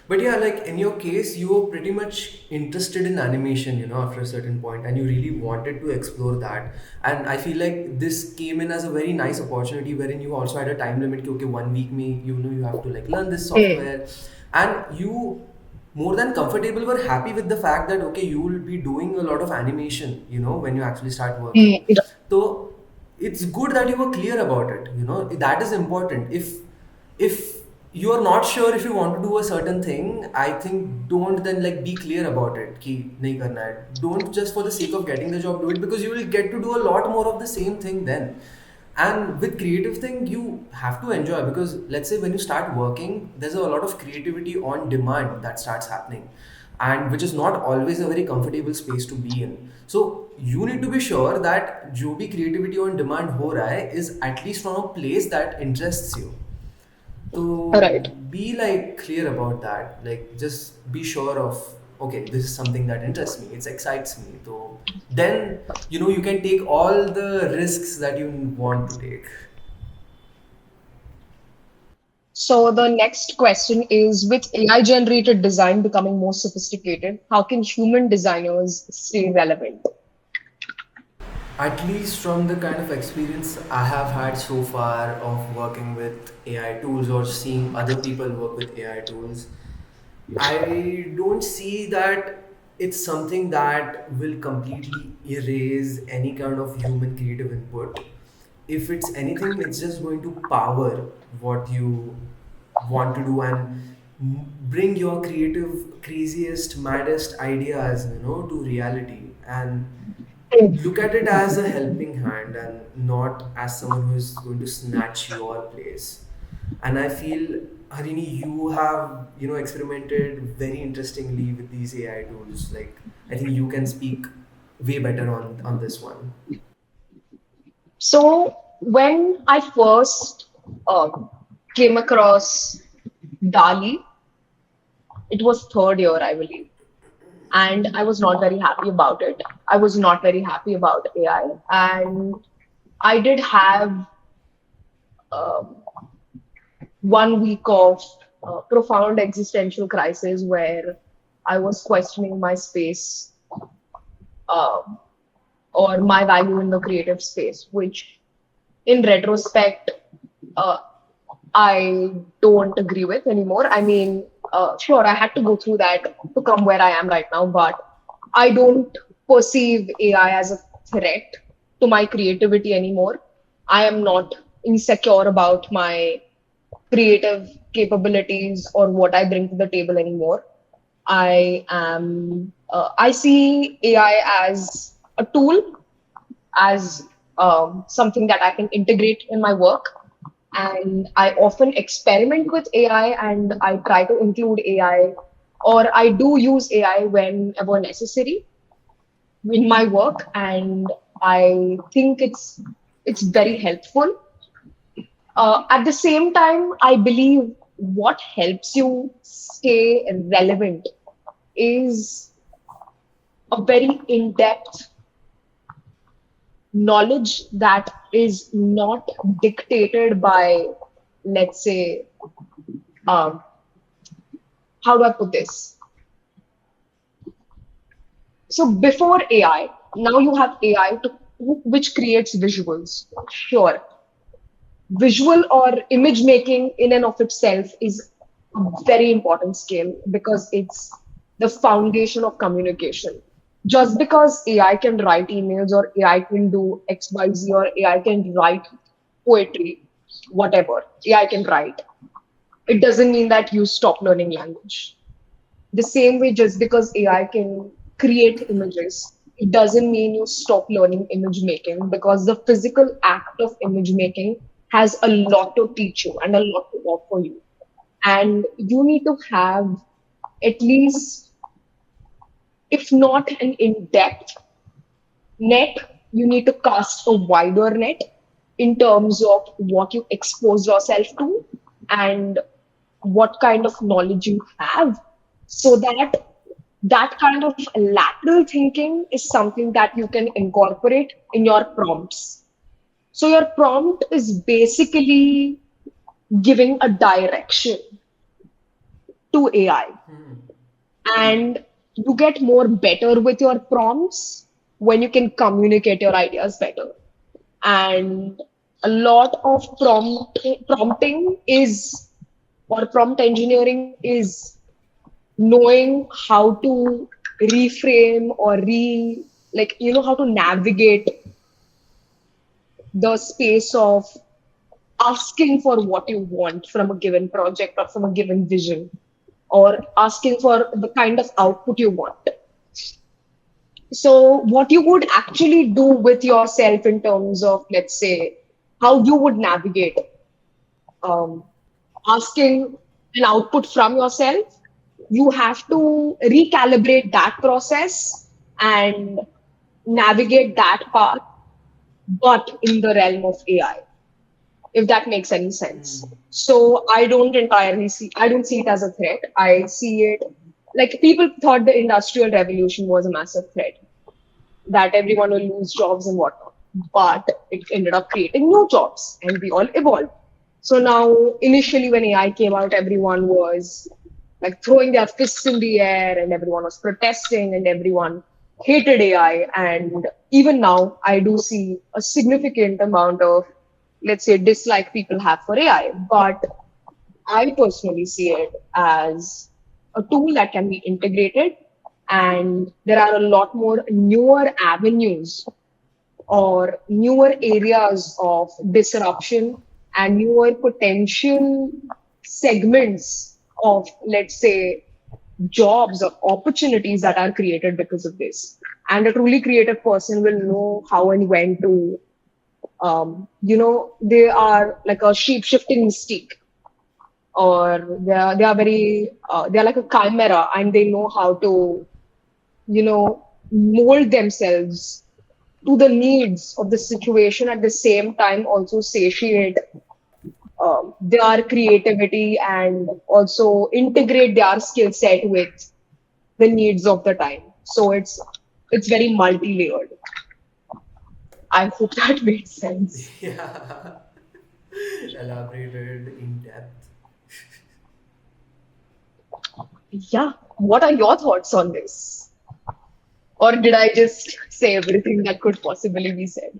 But yeah, like in your case, you were pretty much interested in animation, after a certain point, and you really wanted to explore that. And I feel like this came in as a very nice opportunity wherein you also had a time limit, कि, okay, 1 week me, you have to like learn this Hmm. software. And you more than comfortable were happy with the fact that okay, you will be doing a lot of animation, when you actually start working. Hmm. So it's good that you were clear about it, that is important. If you are not sure if you want to do a certain thing, I think don't then like be clear about it कि नहीं करना है. Don't just for the sake of getting the job do it, because you will get to do a lot more of the same thing then. And with creative thing you have to enjoy, because let's say when you start working, there's a lot of creativity on demand that starts happening, and which is not always a very comfortable space to be in. So you need to be sure that जो भी creativity on demand हो रहा है is at least from a place that interests you. So Right. be like clear about that. Like just be sure of okay, this is something that interests me. It excites me. So then you can take all the risks that you want to take. So the next question is, with AI generated design becoming more sophisticated, how can human designers stay relevant? At least from the kind of experience I have had so far of working with AI tools or seeing other people work with AI tools, I don't see that it's something that will completely erase any kind of human creative input. If it's anything, it's just going to power what you want to do and bring your creative, craziest, maddest ideas, to reality. And look at it as a helping hand and not as someone who is going to snatch your place. And I feel, Harini, you have experimented very interestingly with these AI tools. Like I think you can speak way better on this one. So when I first uh, came across Dali. It was third year, I believe, and I was not very happy about it. I was not very happy about AI, and I did have um, 1 week of profound existential crisis where I was questioning my space um or my value in the creative space, which in retrospect, uh, I don't agree with anymore. I mean, sure, I had to go through that to come where I am right now, but I don't perceive AI as a threat to my creativity anymore. I am not insecure about my creative capabilities or what I bring to the table anymore. I see AI as a tool, as something that I can integrate in my work. And I often experiment with AI and I try to include AI, or I do use AI whenever necessary in my work. And I think it's very helpful. At the same time, I believe what helps you stay relevant is a very in-depth knowledge that is not dictated by, let's say, um, how do I put this? So before AI, now you have AI which creates visuals. Sure, visual or image making in and of itself is a very important skill because it's the foundation of communication. Just because AI can write emails or AI can do XYZ or AI can write poetry, whatever AI can write, it doesn't mean that you stop learning language. The same way, just because AI can create images, it doesn't mean you stop learning image making, because the physical act of image making has a lot to teach you and a lot to offer you. And you need to have at least, if not an in depth net, you need to cast a wider net in terms of what you expose yourself to and what kind of knowledge you have, so that that kind of lateral thinking is something that you can incorporate in your prompts. So your prompt is basically giving a direction to AI, and you get more better with your prompts when you can communicate your ideas better. And a lot of prompting is, or prompt engineering is, knowing how to reframe or how to navigate the space of asking for what you want from a given project or from a given vision, or asking for the kind of output you want. So what you would actually do with yourself in terms of, let's say, how you would navigate um, asking an output from yourself, you have to recalibrate that process and navigate that path, but in the realm of AI, if that makes any sense. So I don't see it as a threat. I see it like people thought the industrial revolution was a massive threat, that everyone will lose jobs and whatnot. But it ended up creating new jobs and we all evolved. So now, initially, when AI came out, everyone was like throwing their fists in the air and everyone was protesting and everyone hated AI. And even now, I do see a significant amount of, let's say, dislike people have for AI. But I personally see it as a tool that can be integrated, and there are a lot more newer avenues or newer areas of disruption and newer potential segments of, let's say, jobs or opportunities that are created because of this. And a truly creative person will know how and when to, they are like a shape shifting mystique, or they are very they're like a chimera, and they know how to, mold themselves to the needs of the situation, at the same time also satiate their creativity and also integrate their skill set with the needs of the time. So it's very multi-layered. I hope that made sense. Yeah. Elaborated in depth. Yeah. What are your thoughts on this? Or did I just say everything that could possibly be said?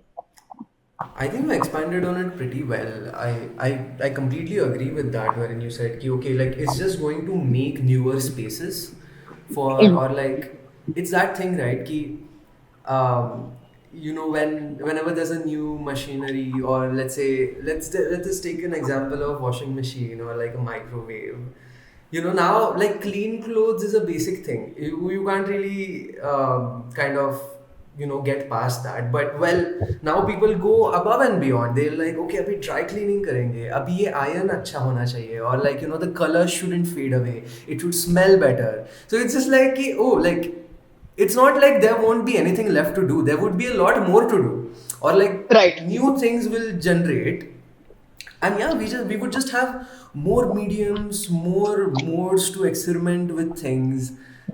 I think you expanded on it pretty well. I completely agree with that wherein you said ki, okay, like it's just going to make newer spaces for, Mm. or like it's that thing, right? Ki, um, whenever there's a new machinery, or let's say let's just take an example of washing machine or like a microwave. Now like clean clothes is a basic thing. You can't really kind of get past that, but well, now people go above and beyond. They're like, okay, अभी dry cleaning करेंगे, अभी ये iron अच्छा होना चाहिए, or like the color shouldn't fade away, it should smell better. So it's just like oh, like it's not like there won't be anything left to do, there would be a lot more to do, or like Right. new things will generate. And yeah, we would just have more mediums, more modes to experiment with things,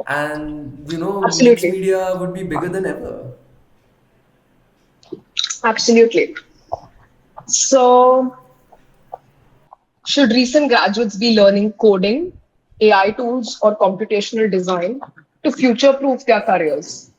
and mixed Absolutely. media would be bigger than ever. Absolutely. So, should recent graduates be learning coding, AI tools, or computational design to future proof their careers?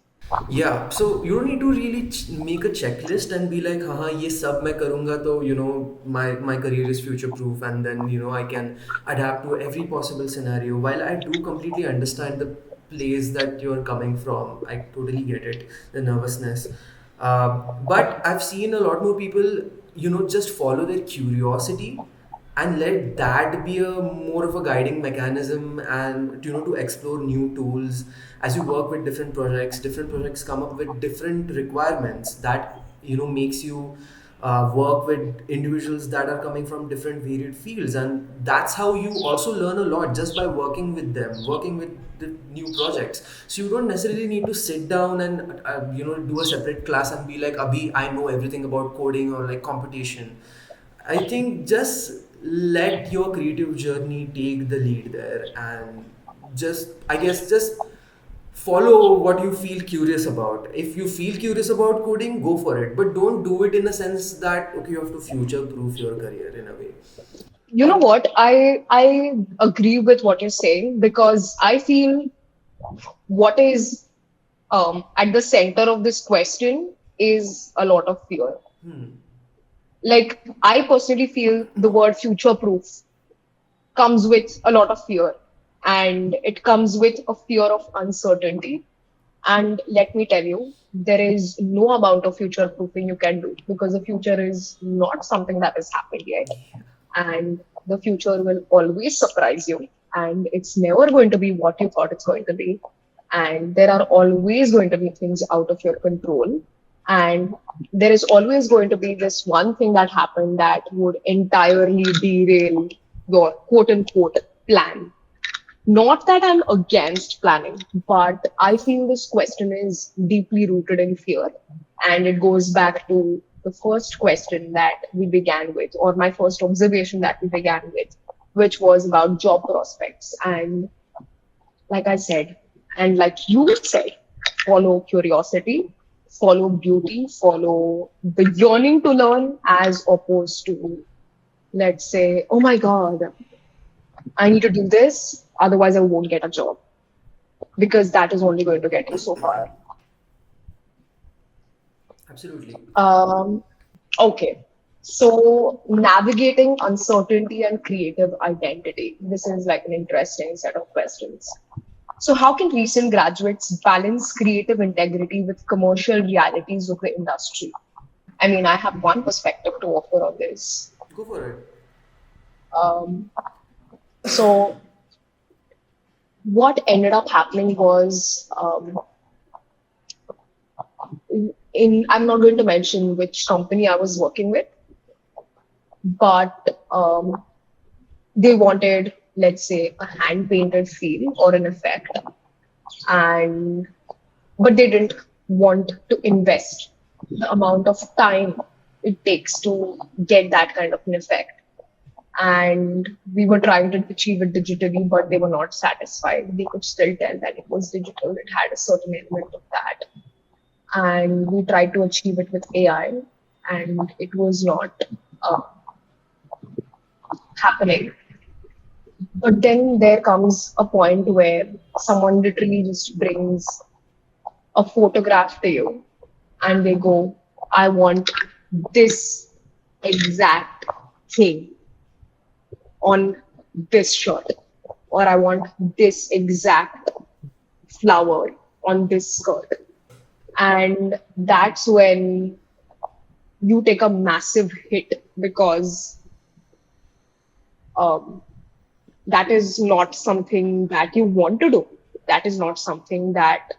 Yeah, so you don't need to really make a checklist and be like, हाँ ये सब मैं करूँगा तो my career is future proof, and then I can adapt to every possible scenario. While I do completely understand the place that you're coming from, I totally get it, the nervousness. But I've seen a lot more people, just follow their curiosity and let that be a more of a guiding mechanism, and to explore new tools as you work with different projects come up with different requirements that makes you work with individuals that are coming from different varied fields, and that's how you also learn a lot, just by working with them, working with the new projects. So you don't necessarily need to sit down and do a separate class and be like, abhi I know everything about coding or like computation. I think just let your creative journey take the lead there, and I guess, just follow what you feel curious about. If you feel curious about coding, go for it, but don't do it in a sense that, okay, you have to future proof your career in a way. You know Or, what? I agree with what you're saying because I feel what is at the center of this question is a lot of fear. Like I personally feel the word future proof comes with a lot of fear, and it comes with a fear of uncertainty. And let me tell you, there is no amount of future proofing you can do because the future is not something that has happened yet. And the future will always surprise you. And it's never going to be what you thought it's going to be. And there are always going to be things out of your control. And there is always going to be this one thing that happened that would entirely derail your quote unquote plan. Not that I'm against planning, but I feel this question is deeply rooted in fear. And it goes back to the first question that we began with, or my first observation that we began with, which was about job prospects. And like I said, and like you said, follow curiosity, follow beauty, follow the yearning to learn, as opposed to, let's say, oh my God, I need to do this, otherwise I won't get a job, because that is only going to get you so far. absolutely. Um, okay. So navigating uncertainty and creative identity. This is like an interesting set of questions. So how can recent graduates balance creative integrity with commercial realities of the industry? I mean, I have one perspective to offer on this. Go for it. Um, so what ended up happening was I'm not going to mention which company I was working with, but they wanted, let's say, a hand painted feel or an effect, and but they didn't want to invest the amount of time it takes to get that kind of an effect. and we were trying to achieve it digitally, but they were not satisfied. They could still tell that it was digital, it had a certain element of that. And we tried to achieve it with AI, and it was not uh, happening. But then there comes a point where someone literally just brings a photograph to you and they go, I want this exact thing on this shirt, or I want this exact flower on this skirt. And that's when you take a massive hit because um, that is not something that you want to do. That is not something that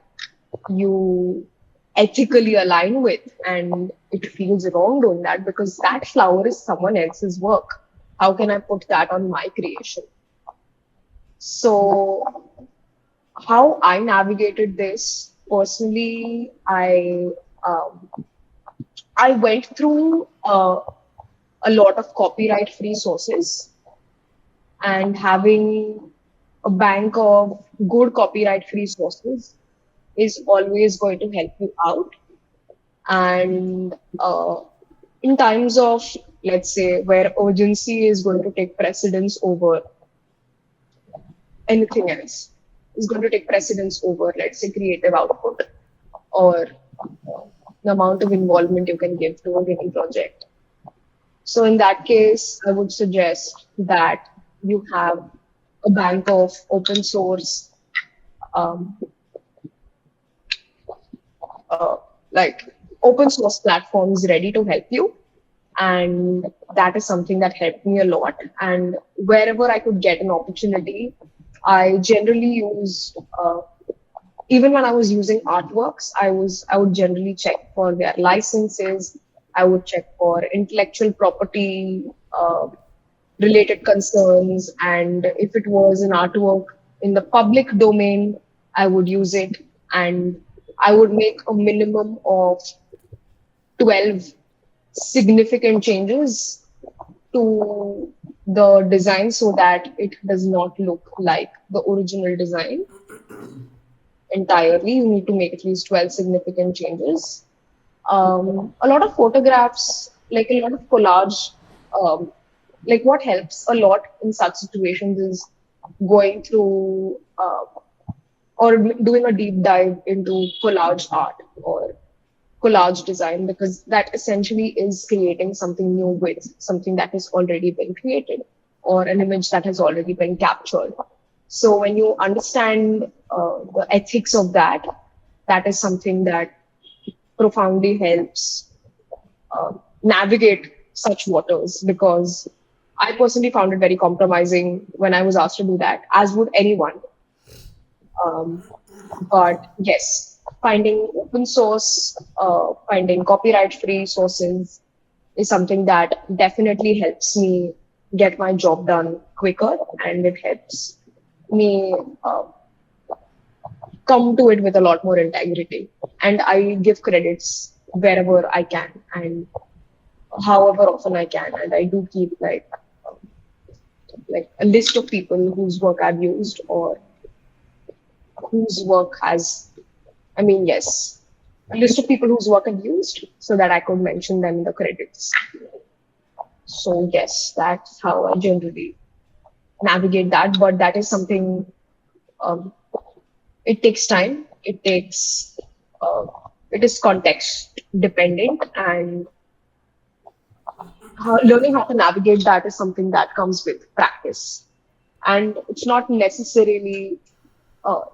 you ethically align with. And it feels wrong doing that because that flower is someone else's work. How can I put that on my creation? So, how I navigated this personally, I went through a lot of copyright free sources, and having a bank of good copyright free sources is always going to help you out. And in times of, let's say, where urgency is going to take precedence over anything else, is going to take precedence over, let's say, creative output or the amount of involvement you can give to a given project. So in that case, I would suggest that you have a bank of open source, um, uh, like open source platforms ready to help you. And that is something that helped me a lot. And wherever I could get an opportunity, I generally used, even when I was using artworks, I would generally check for their licenses. I would check for intellectual property related concerns, and if it was an artwork in the public domain, I would use it, and I would make a minimum of 12 significant changes to the design so that it does not look like the original design entirely. You need to make at least 12 significant changes. A lot of photographs, like a lot of collage, like what helps a lot in such situations is going through or doing a deep dive into collage art or collage design, because that essentially is creating something new with something that has already been created or an image that has already been captured. So when you understand the ethics of that, that is something that profoundly helps navigate such waters, because I personally found it very compromising when I was asked to do that, as would anyone. Um, but yes, finding open source, finding copyright free sources is something that definitely helps me get my job done quicker, and it helps me come to it with a lot more integrity. And I give credits wherever I can and however often I can. And I do keep like a list of people whose work I've used or whose work has, I mean, yes, a list of people whose work I've used so that I could mention them in the credits. So yes, that's how I generally navigate that. But that is something, um, it takes time. Uh, it is context dependent, and learning how to navigate that is something that comes with practice. And it's not necessarily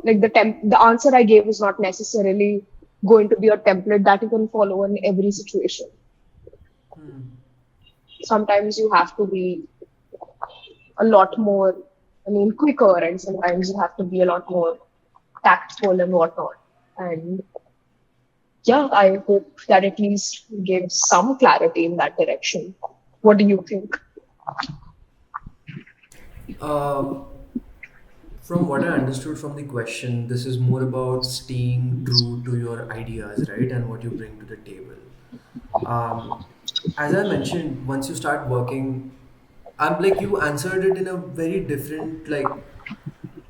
like the answer I gave is not necessarily going to be a template that you can follow in every situation. Sometimes you have to be a lot more, I mean, quicker, and sometimes you have to be a lot more tactful and whatnot. And yeah, I hope that at least gives some clarity in that direction. What do you think? Uh, from what I understood from the question, this is more about staying true to your ideas, right, and what you bring to the table. Um, as I mentioned, once you start working I'm like, you answered it in a very different like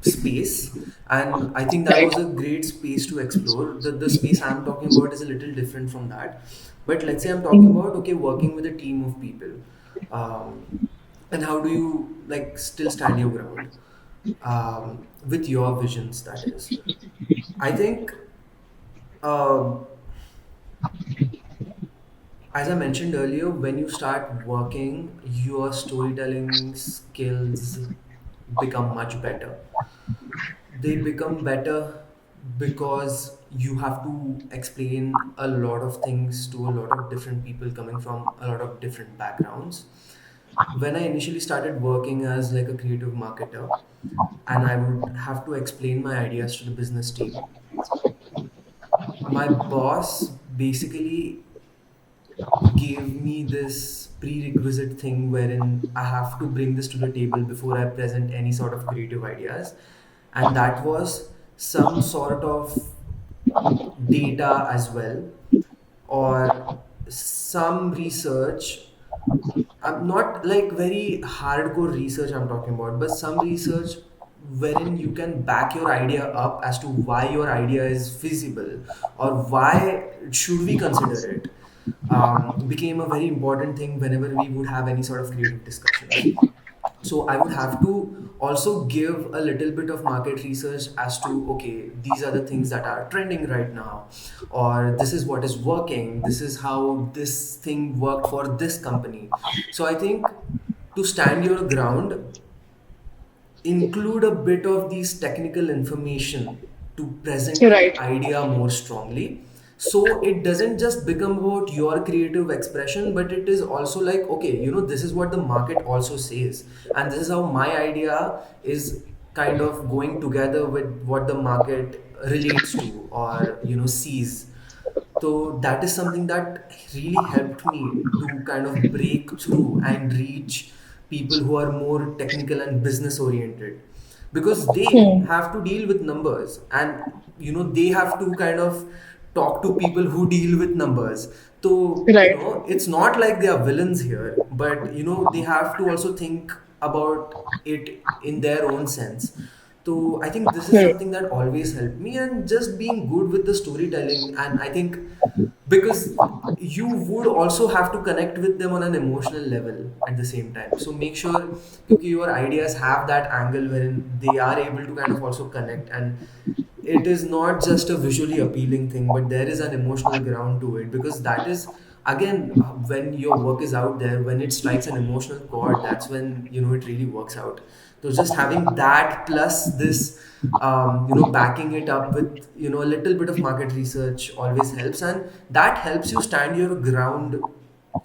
space, and I think that Right. was a great space to explore. The space I'm talking about is a little different from that. But let's say I'm talking Mhm. about, okay, working with a team of people, um, and how do you like still stand your ground with your visions, that is. I think, um, as I mentioned earlier, when you start working, your storytelling skills become much better. They become better because you have to explain a lot of things to a lot of different people coming from a lot of different backgrounds. When I initially started working as like a creative marketer, and I would have to explain my ideas to the business team, my boss basically gave me this prerequisite thing wherein I have to bring this to the table before I present any sort of creative ideas. And that was some sort of data as well, or some research. I'm not like very hardcore research I'm talking about, but some research wherein you can back your idea up as to why your idea is feasible or why should we consider it, became a very important thing whenever we would have any sort of creative discussions. So I would have to also give a little bit of market research as to, okay, these are the things that are trending right now, or this is what is working, this is how this thing worked for this company. So I think to stand your ground, include a bit of these technical information to present your Right. idea more strongly, so it doesn't just become about your creative expression, but it is also like, okay, this is what the market also says, and this is how my idea is kind of going together with what the market relates to or sees. So that is something that really helped me to kind of break through and reach people who are more technical and business oriented, because they Hmm. have to deal with numbers, and they have to kind of talk to people who deal with numbers. So Right. it's not like they are villains here, but they have to also think about it in their own sense. So I think this is Hmm. something that always helped me, and just being good with the storytelling. And I think because you would also have to connect with them on an emotional level at the same time. So make sure your ideas have that angle wherein they are able to kind of also connect, and it is not just a visually appealing thing, but there is an emotional ground to it, because that is again, when your work is out there, when it strikes an emotional chord, that's when it really works out. So just having that plus this, backing it up with a little bit of market research always helps, and that helps you stand your ground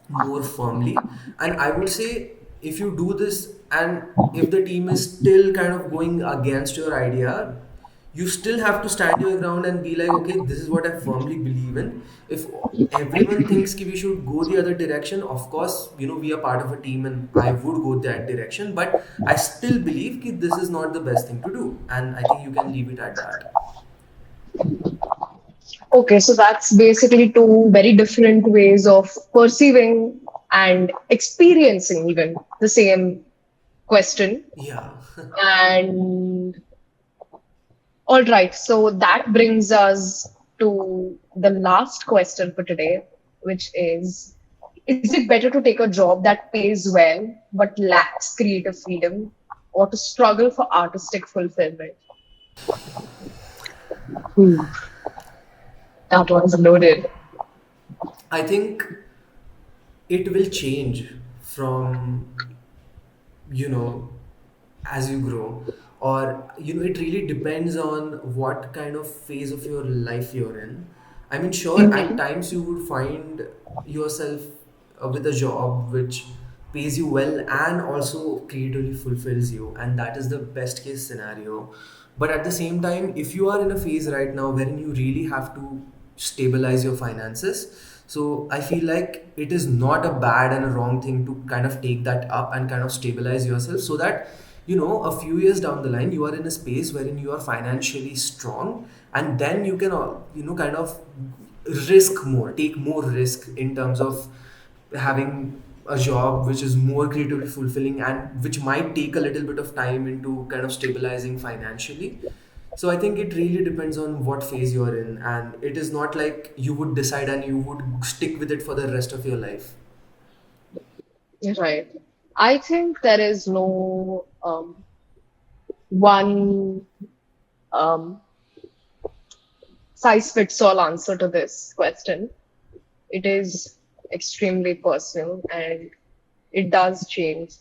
more firmly. And I would say, if you do this and if the team is still kind of going against your idea, you still have to stand your ground and be like, okay, this is what I firmly believe in. If everyone thinks we should go the other direction, of course, we are part of a team and I would go that direction, but I still believe that this is not the best thing to do, and I think you can leave it at that. Okay, so that's basically two very different ways of perceiving and experiencing even the same question. Yeah. And all right, so that brings us to the last question for today, which is it better to take a job that pays well but lacks creative freedom, or to struggle for artistic fulfillment? Hmm, that one's loaded. I think it will change from, you know as you grow, or it really depends on what kind of phase of your life you're in. I mean, sure, at Mhm. times you would find yourself with a job which pays you well and also creatively fulfills you, and that is the best case scenario. But at the same time, if you are in a phase right now wherein you really have to stabilize your finances, so I feel like it is not a bad and a wrong thing to kind of take that up and kind of stabilize yourself, so that a few years down the line you are in a space wherein you are financially strong, and then you can kind of risk more, take more risk in terms of having a job which is more creatively fulfilling and which might take a little bit of time into kind of stabilizing financially. So I think it really depends on what phase you're in, and it is not like you would decide and you would stick with it for the rest of your life. Right. I think there is no one um, size fits all answer to this question. It is extremely personal and it does change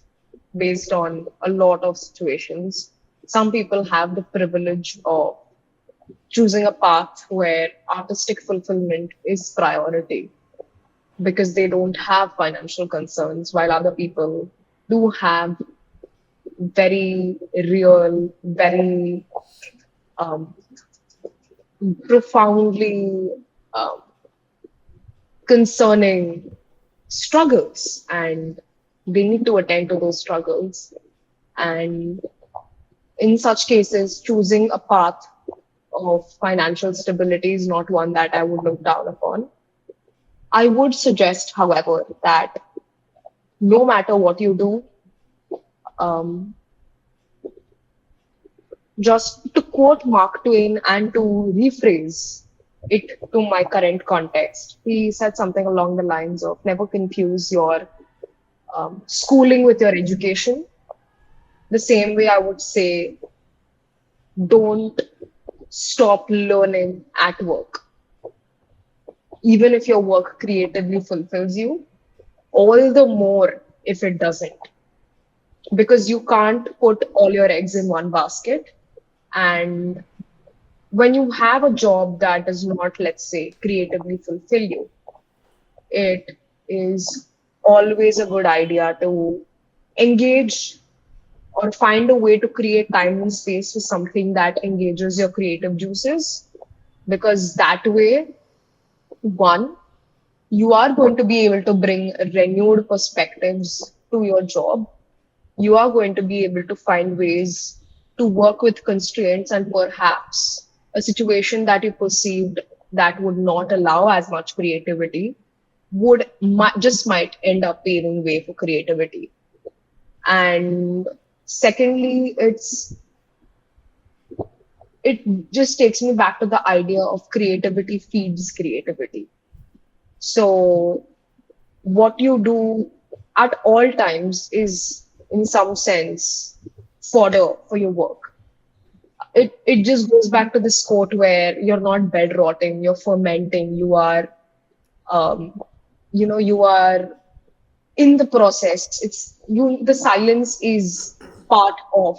based on a lot of situations. Some people have the privilege of choosing a path where artistic fulfillment is priority because they don't have financial concerns, while other people do have very real, very um, profoundly um, concerning struggles, and they need to attend to those struggles. And in such cases, choosing a path of financial stability is not one that I would look down upon. I would suggest, however, that no matter what you do, um, just to quote Mark Twain and to rephrase it to my current context, he said something along the lines of never confuse your schooling with your education. The same way I would say, don't stop learning at work. Even if your work creatively fulfills you, all the more if it doesn't. Because you can't put all your eggs in one basket. And when you have a job that does not, let's say, creatively fulfill you, it is always a good idea to engage or find a way to create time and space for something that engages your creative juices. Because that way, one, you are going to be able to bring renewed perspectives to your job. You are going to be able to find ways to work with constraints, and perhaps a situation that you perceived that would not allow as much creativity just might end up paving way for creativity. And secondly, it just takes me back to the idea of creativity feeds creativity. So what you do at all times is in some sense fodder for your work. It just goes back to this quote where you're not bed rotting, you're fermenting, um you are in the process. It's you The silence is part of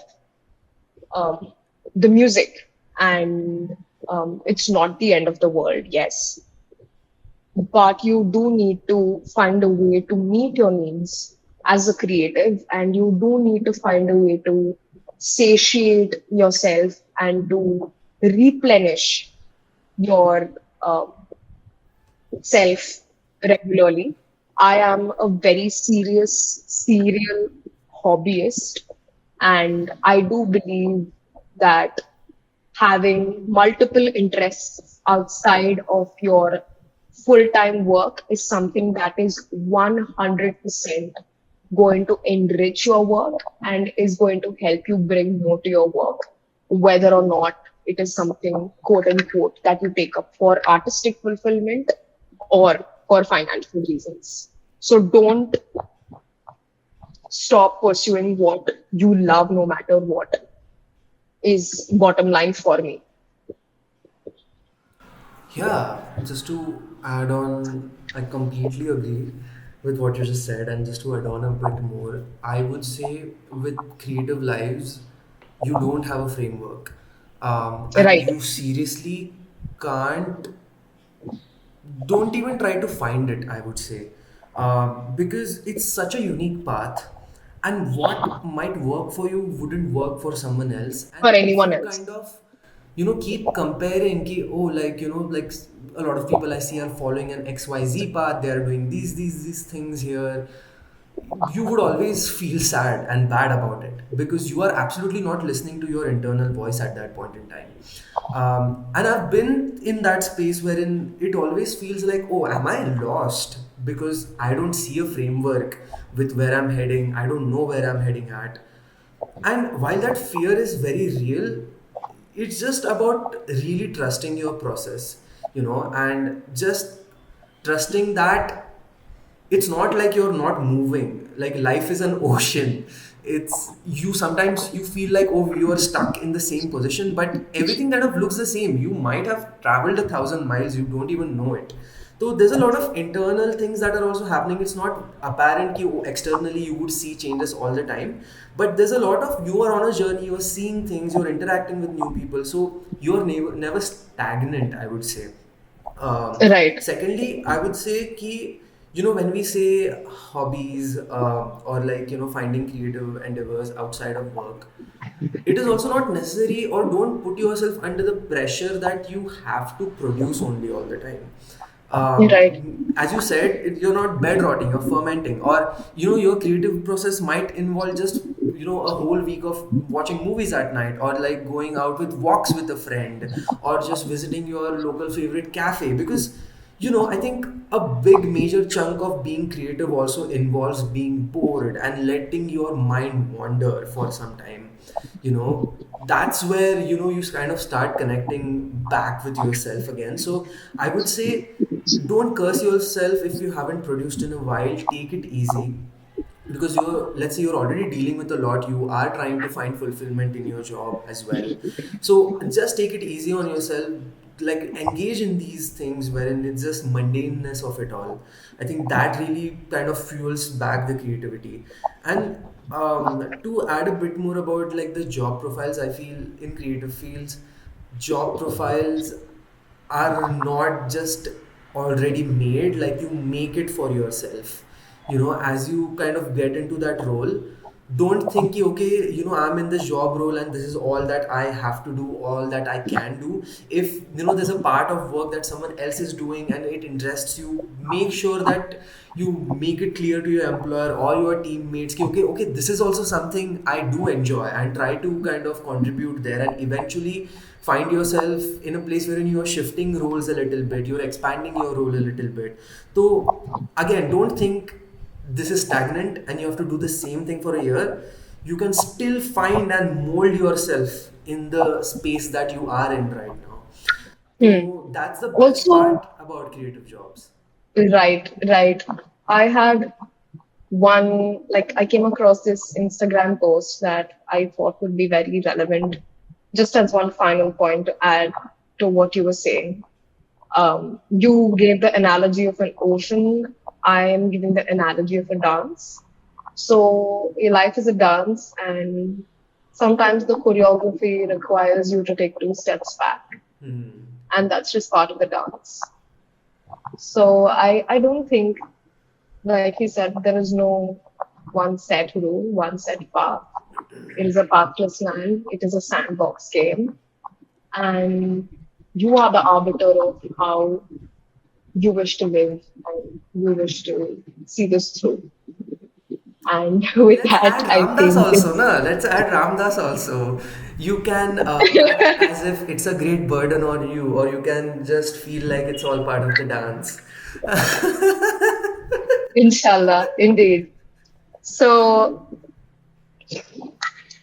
um the music, and it's not the end of the world, yes, but you do need to find a way to meet your needs as a creative, and you do need to find a way to satiate yourself and to replenish your self regularly. I am a very serious serial hobbyist, and I do believe that having multiple interests outside of your full time work is something that is 100% going to enrich your work and is going to help you bring more to your work, whether or not it is something, quote unquote, that you take up for artistic fulfillment or for financial reasons. So don't stop pursuing what you love, no matter what, is bottom line for me. Yeah, just to add on, I completely agree with what you just said, and just to add on a bit more, I would say with creative lives, you don't have a framework, and Right. you seriously can't. Don't even try to find it, I would say, because it's such a unique path, and what might work for you wouldn't work for someone else. For And if anyone you else. kind of keep comparing ki, oh, like like a lot of people I see are following an XYZ path, they are doing these things here, you would always feel sad and bad about it because you are absolutely not listening to your internal voice at that point in time. And I've been in that space wherein it always feels like, oh, am I lost because I don't see a framework with where I'm heading. I don't know where I'm heading at. And while that fear is very real, it's just about really trusting your process, and just trusting that it's not like you're not moving. Like life is an ocean. It's you sometimes you feel like, oh, you are stuck in the same position, but everything kind of looks the same. You might have traveled 1,000 miles, you don't even know it. So there's a lot of internal things that are also happening. It's not apparent you externally you would see changes all the time, but there's a lot of you are on a journey, you're seeing things, you're interacting with new people, so you're never stagnant, I would say. Right. Secondly, I would say ki, when we say hobbies, or like, finding creative endeavors outside of work, it is also not necessary, or don't put yourself under the pressure that you have to produce only all the time. Right. As you said, you're not bed rotting, you're fermenting, or your creative process might involve just a whole week of watching movies at night, or like going out with walks with a friend, or just visiting your local favorite cafe. Because I think a big major chunk of being creative also involves being bored and letting your mind wander for some time. you know that's where you kind of start connecting back with yourself again. So I would say, don't curse yourself if you haven't produced in a while. Take it easy, because let's say you're already dealing with a lot, you are trying to find fulfillment in your job as well. So just take it easy on yourself, like engage in these things wherein it's just mundaneness of it all. I think that really kind of fuels back the creativity. And to add a bit more about like the job profiles, I feel in creative fields, job profiles are not just already made. Like you make it for yourself, as you kind of get into that role. Don't think okay, I'm in this job role and this is all that I have to do, all that I can do. If there's a part of work that someone else is doing and it interests you, make sure that you make it clear to your employer or your teammates ki, okay, this is also something I do enjoy, and try to kind of contribute there, and eventually find yourself in a place wherein you are shifting roles a little bit, you're expanding your role a little bit. So again, don't think this is stagnant and you have to do the same thing for a year. You can still find and mold yourself in the space that you are in right now. Hmm. So that's the best Also, part about creative jobs. right, right. I had one, like, I came across this Instagram post that I thought would be very relevant, just as one final point to add to what you were saying. You gave the analogy of an ocean. I am giving the analogy of a dance. So your life is a dance, and sometimes the choreography requires you to take two steps back, Hmm. and that's just part of the dance. So I don't think, like he said, there is no one set rule, one set path. It is a pathless land. It is a sandbox game, and you are the arbiter of how you wish to live and you wish to see this through. And with Let's that, add I Ramdas think also, it's na? Let's add Ramdas also. You can act as if it's a great burden on you, or you can just feel like it's all part of the dance. inshallah, indeed. So,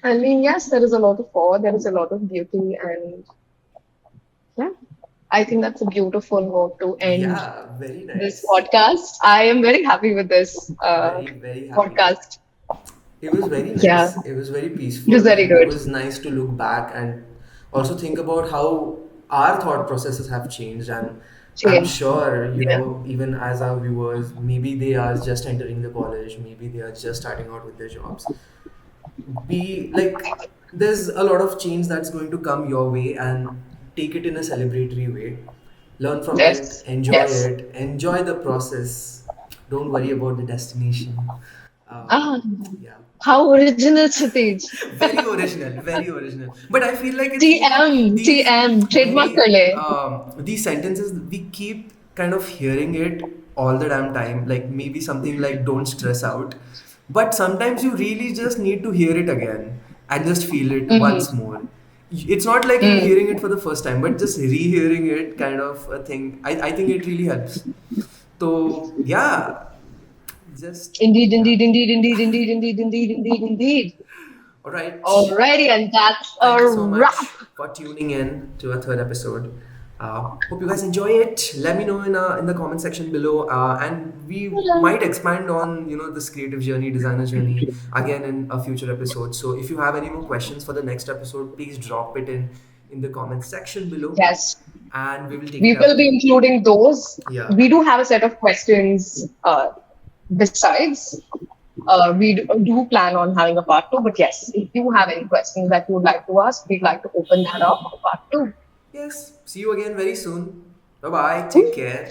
I mean, yes, there is a lot of awe, there is a lot of beauty, and yeah, I think that's a beautiful note to end Yeah, very this nice. podcast. I am very happy with this Very, very happy. podcast. It was very Yeah, nice. It was very it was peaceful, very and it good. was nice to look back and also think about how our thought processes have changed. And I'm Change. sure, Yeah. even as our viewers, maybe they are just entering the college, maybe they are just starting out with their jobs. Be like, there's a lot of change that's going to come your way, and take it in a celebratory way. Learn from it, Yes. enjoy Yes. it, enjoy the process. Don't worry about the destination. Um, Ah, yeah. how original, Kshitij. Very original, very original. But I feel like it's TM, these TM, trademark very कर ले. these sentences we keep kind of hearing it all the damn time. Like maybe something like "don't stress out," but sometimes you really just need to hear it again and just feel it once Mm-hmm. more. It's not like you're hearing Mm. it for the first time, but just rehearing it, kind of a thing. I think it really helps. So yeah, just Indeed, yeah. indeed, indeed, indeed, indeed, indeed, indeed, indeed, indeed. All right. Alrighty, and that's Thank a you so wrap. much for tuning in to our third episode. Hope you guys enjoy it. Let me know in the comment section below, and we might expand on this creative journey, designer journey again in a future episode. So if you have any more questions for the next episode, please drop it in the comment section below, Yes, and we will take it we will up. be including those. Yeah. We do have a set of questions besides. We do plan on having a part two, but yes, if you have any questions that you would like to ask, we'd like to open that up for part two. Yes. See you again very soon. Bye bye. Take care.